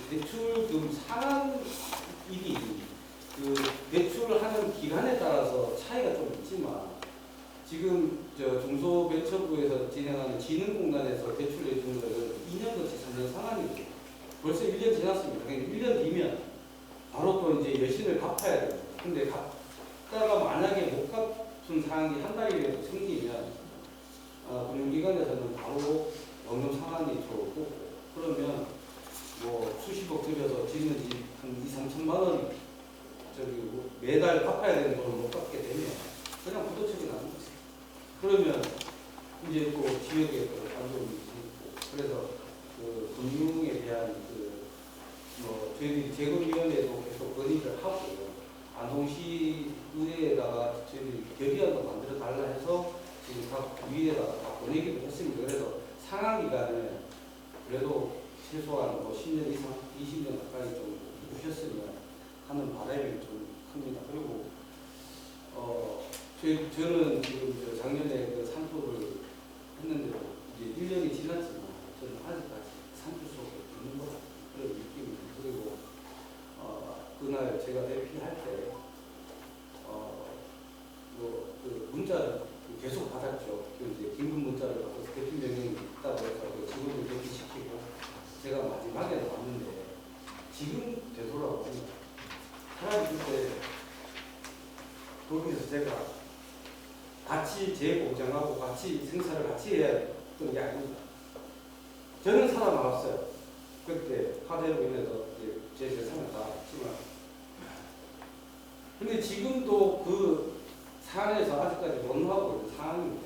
대출금 상환일이 그 대출하는 기간에 따라서 차이가 좀 있지만 지금 중소벤처부에서 진행하는 진흥공단에서 대출해 주는 것은 2년치 3년 상환이고 벌써 1년 지났습니다. 그러니까 1년 뒤면 바로 또 이제 여신을 갚아야 됩니다. 근데 갚다가 만약에 못 갚은 상황이 한 달이라도 생기면 금융기관에서는 바로 원금 상환이 들어오고 그러면 뭐 수십억 들여서 짓는 집 한 2, 3천만 원 매달 갚아야 되는 돈을 못 갚게 되면 그냥 부도처리 나는 거죠. 그러면 이제 또 지역에 또 안정이 있고 그래서 그 금융에 대한 저희들이 재건위원회도 계속 건의를 하고 안동시 의회에다가 저희들이 결의안도 만들어 달라 해서 지금 각 위에다가 다 보내기도 했습니다. 그래서 상한 기간을 그래도 최소한 10년 이상, 20년 가까이 좀 주셨으면 하는 바람이 좀 큽니다. 그리고 저는 지금 작년에 그 상토를 했는데도 이제 1년이 지났지만 저는 아직까지 상토 속에 있는 것 같은 그런 느낌입니다. 그리고 그날 제가 대피할 때 그 문자를 계속 받았죠. 그 이제 긴급 문자를 받아서 대피 명령이 있다고 해서 그 직원을 대피시키고 제가 마지막에 왔는데 지금 되돌아오면 차라리 그때 거기서 제가 같이 재공장하고 같이 생산을 같이 해야 했던 게 아닙니다. 저는 살아남았어요. 그때 화재로 인해서 제 재산을 다 했지만 근데 지금도 그 상황에서 아직까지 원하고 있는 상황인데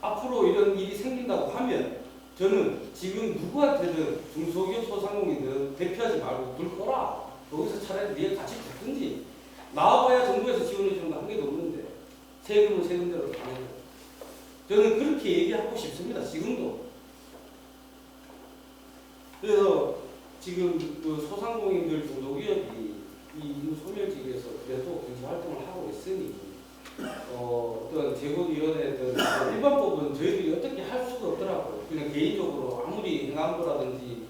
앞으로 이런 일이 생긴다고 하면 저는 지금 누구한테든 중소기업 소상공인들은 대피하지 말고 둘 거라. 거기서 차라리 니가 같이 죽든지 나와봐야 정부에서 지원해 주는 거 한 개도 없는데 세금은 세금대로 다 내고 저는 그렇게 얘기하고 싶습니다. 지금도. 그래서 지금 그 소상공인들 중소기업이 이 소멸지구에서 그래도 경제 활동을 하고 있으니 어떤 재건위원회든 일반법은 저희들이 어떻게 할 수가 없더라고요. 그냥 개인적으로 아무리 행안부라든지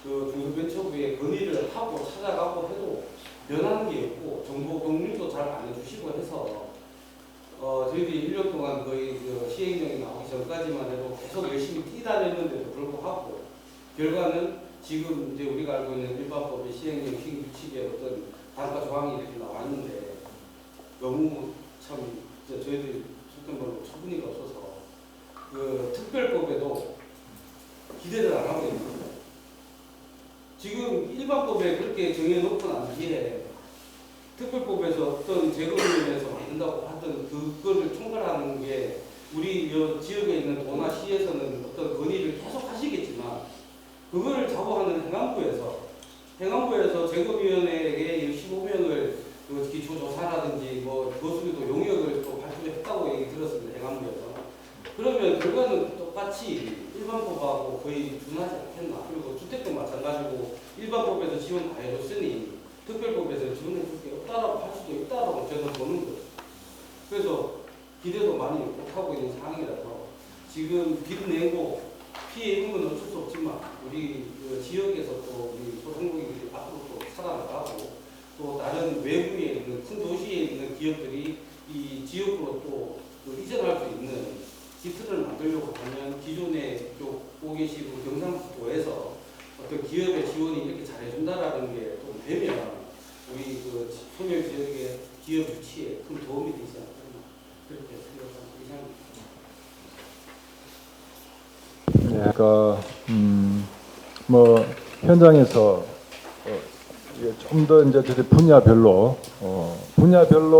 그 중소벤처부에 건의를 하고 찾아가고 해도 변하는 게 없고 정보 공유도 잘 안 해주시고 해서 저희들이 1년 동안 거의 그 시행령이 나오기 전까지만 해도 계속 열심히 뛰다녔는데도 불구하고 결과는 지금 이제 우리가 알고 있는 일반법의 시행령 시행규칙에 어떤 단가 조항이 이렇게 나와 있는데 너무 참 저희들이 속된말로 처분이가 없어서 그 특별법에도 기대를 안 하고 있는 거예요. 지금 일반법에 그렇게 정해놓고 난 뒤에 특별법에서 어떤 재건위원회에서 만든다고 하던 그거를 총괄하는 게 우리 지역에 있는 도나 시에서는 어떤 건의를 계속 하시겠지만 그거를 작업하는 행안부에서 재건위원회에게 15명을 기초조사라든지 뭐 거수기도 용역을 또 발표했다고 얘기 들었습니다. 행안부에서. 그러면 결과는 똑같이 일반법하고 거의 준하지 않겠나. 그리고 주택도 마찬가지고 일반법에서 지원 다 해줬으니 특별법에서 지원해 줄 게 없다라고 할 수도 있다라고 저는 보는 거죠. 그래서 기대도 많이 못하고 있는 상황이라서 지금 빚 내고 피해 입은 건 어쩔 수 없지만 우리 그 지역에서 또 우리 소상공인들이 앞으로 또 살아나가고 또 다른 외부에 있는 큰 도시에 있는 기업들이 이 지역으로 또 이전할 수 있는 기틀을 만들려고 하면 기존에 오 계시고 경상북도에서 어떤 기업의 지원이 이렇게 잘해준다라는 게 좀 되면 우리 그 소멸 지역의 기업 유치에 큰 도움이 되지 않겠나 그렇게 생각합니다. 그러니까 뭐 현장에서 좀 더 이제 분야별로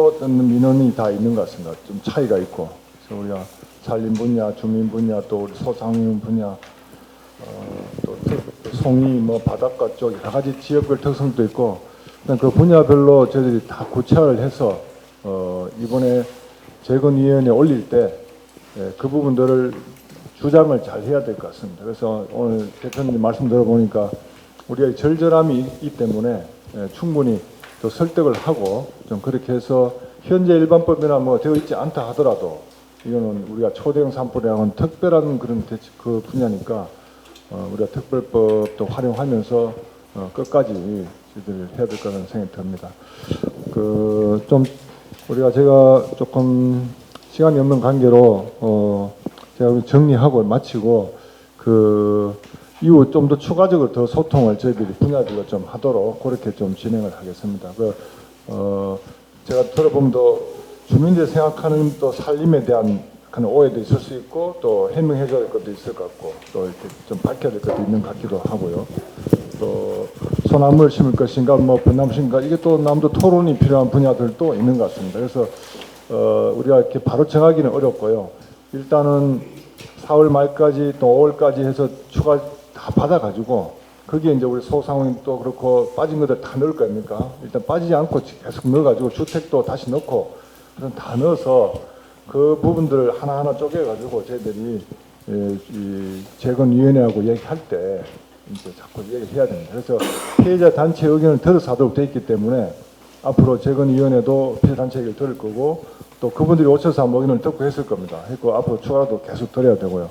어떤 민원이 다 있는 것 같습니다. 좀 차이가 있고 그래서 우리가 산림 분야, 주민 분야, 또 우리 소상인 분야, 또 송이, 뭐 바닷가 쪽 여러 가지 지역별 특성도 있고 그 분야별로 저희들이 다 구체화를 해서 이번에 재건위원회 올릴 때 그 부분들을 주장을 잘 해야 될 것 같습니다. 그래서 오늘 대표님 말씀 들어보니까 우리가 절절함이 있기 때문에 충분히 또 설득을 하고 좀 그렇게 해서 현재 일반법이나 뭐 되어 있지 않다 하더라도 이거는 우리가 초대형 산불이라고는 특별한 그런 그 분야니까 우리가 특별법도 활용하면서 끝까지 저희들 해야 될 거라는 생각이 듭니다. 좀 제가 조금 시간이 없는 관계로 제가 정리하고 마치고 이후 좀 더 추가적으로 더 소통을 저희들이 분야별로 좀 하도록 그렇게 좀 진행을 하겠습니다. 제가 들어보면 또 주민들이 생각하는 또 살림에 대한 그런 오해도 있을 수 있고 또 해명해줘야 될 것도 있을 것 같고 또 이렇게 좀 밝혀야 될 것도 있는 것 같기도 하고요. 또 소나무를 심을 것인가 뭐 벚나무 심을까 이게 또 남도 토론이 필요한 분야들도 있는 것 같습니다. 그래서 우리가 이렇게 바로 정하기는 어렵고요. 일단은 4월 말까지 또 5월까지 해서 추가 다 받아가지고 거기에 이제 우리 소상공인 또 그렇고 빠진 것들 다 넣을 거 아닙니까? 일단 빠지지 않고 계속 넣어가지고 주택도 다시 넣고 다 넣어서 그 부분들을 하나하나 쪼개가지고 저희들이 이 재건위원회하고 얘기할 때 이제 자꾸 얘기해야 됩니다. 그래서 피해자 단체 의견을 들어서 하도록 되어 있기 때문에 앞으로 재건위원회도 피해자 단체 얘기를 들을 거고 또 그분들이 오셔서 한번 의견을 듣고 했을 겁니다. 했고 앞으로 추가도 계속 드려야 되고요.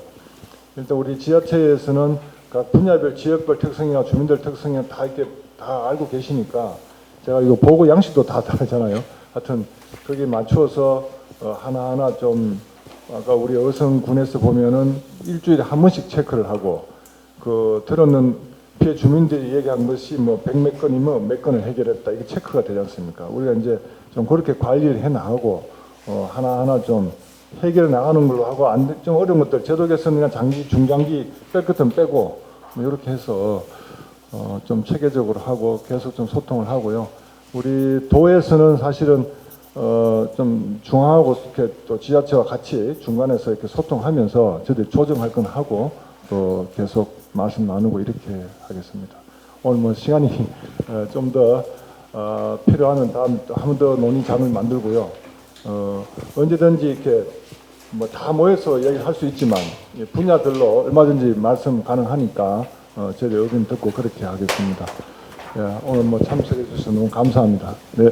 일단 우리 지자체에서는 각 분야별 지역별 특성이나 주민들 특성이나 다 이렇게 다 알고 계시니까 제가 이거 보고 양식도 다 다르잖아요. 하여튼 거기에 맞추어서 하나하나 좀 아까 우리 어성군에서 보면은 일주일에 한 번씩 체크를 하고 들었는 피해 주민들이 얘기한 것이 뭐 100몇 건이면 몇 건을 해결했다 이게 체크가 되지 않습니까? 우리가 이제 좀 그렇게 관리를 해 나가고 하나하나 좀 해결해 나가는 걸로 하고 좀 어려운 것들 제도 개선이나 장기 중장기 뺄 것은 빼고 뭐 이렇게 해서 좀 체계적으로 하고 계속 좀 소통을 하고요. 우리 도에서는 사실은 좀 중앙하고 이렇게 또 지자체와 같이 중간에서 이렇게 소통하면서 저희들이 조정할 건 하고 또 계속 말씀 나누고 이렇게 하겠습니다. 오늘 뭐 시간이 좀 더 필요하면 다음 또 한 번 더 논의 장을 만들고요. 언제든지 이렇게 뭐 다 모여서 얘기를 할 수 있지만 분야별로 얼마든지 말씀 가능하니까 저희 의견 듣고 그렇게 하겠습니다. 예, 오늘 뭐 참석해 주셔서 너무 감사합니다. 네.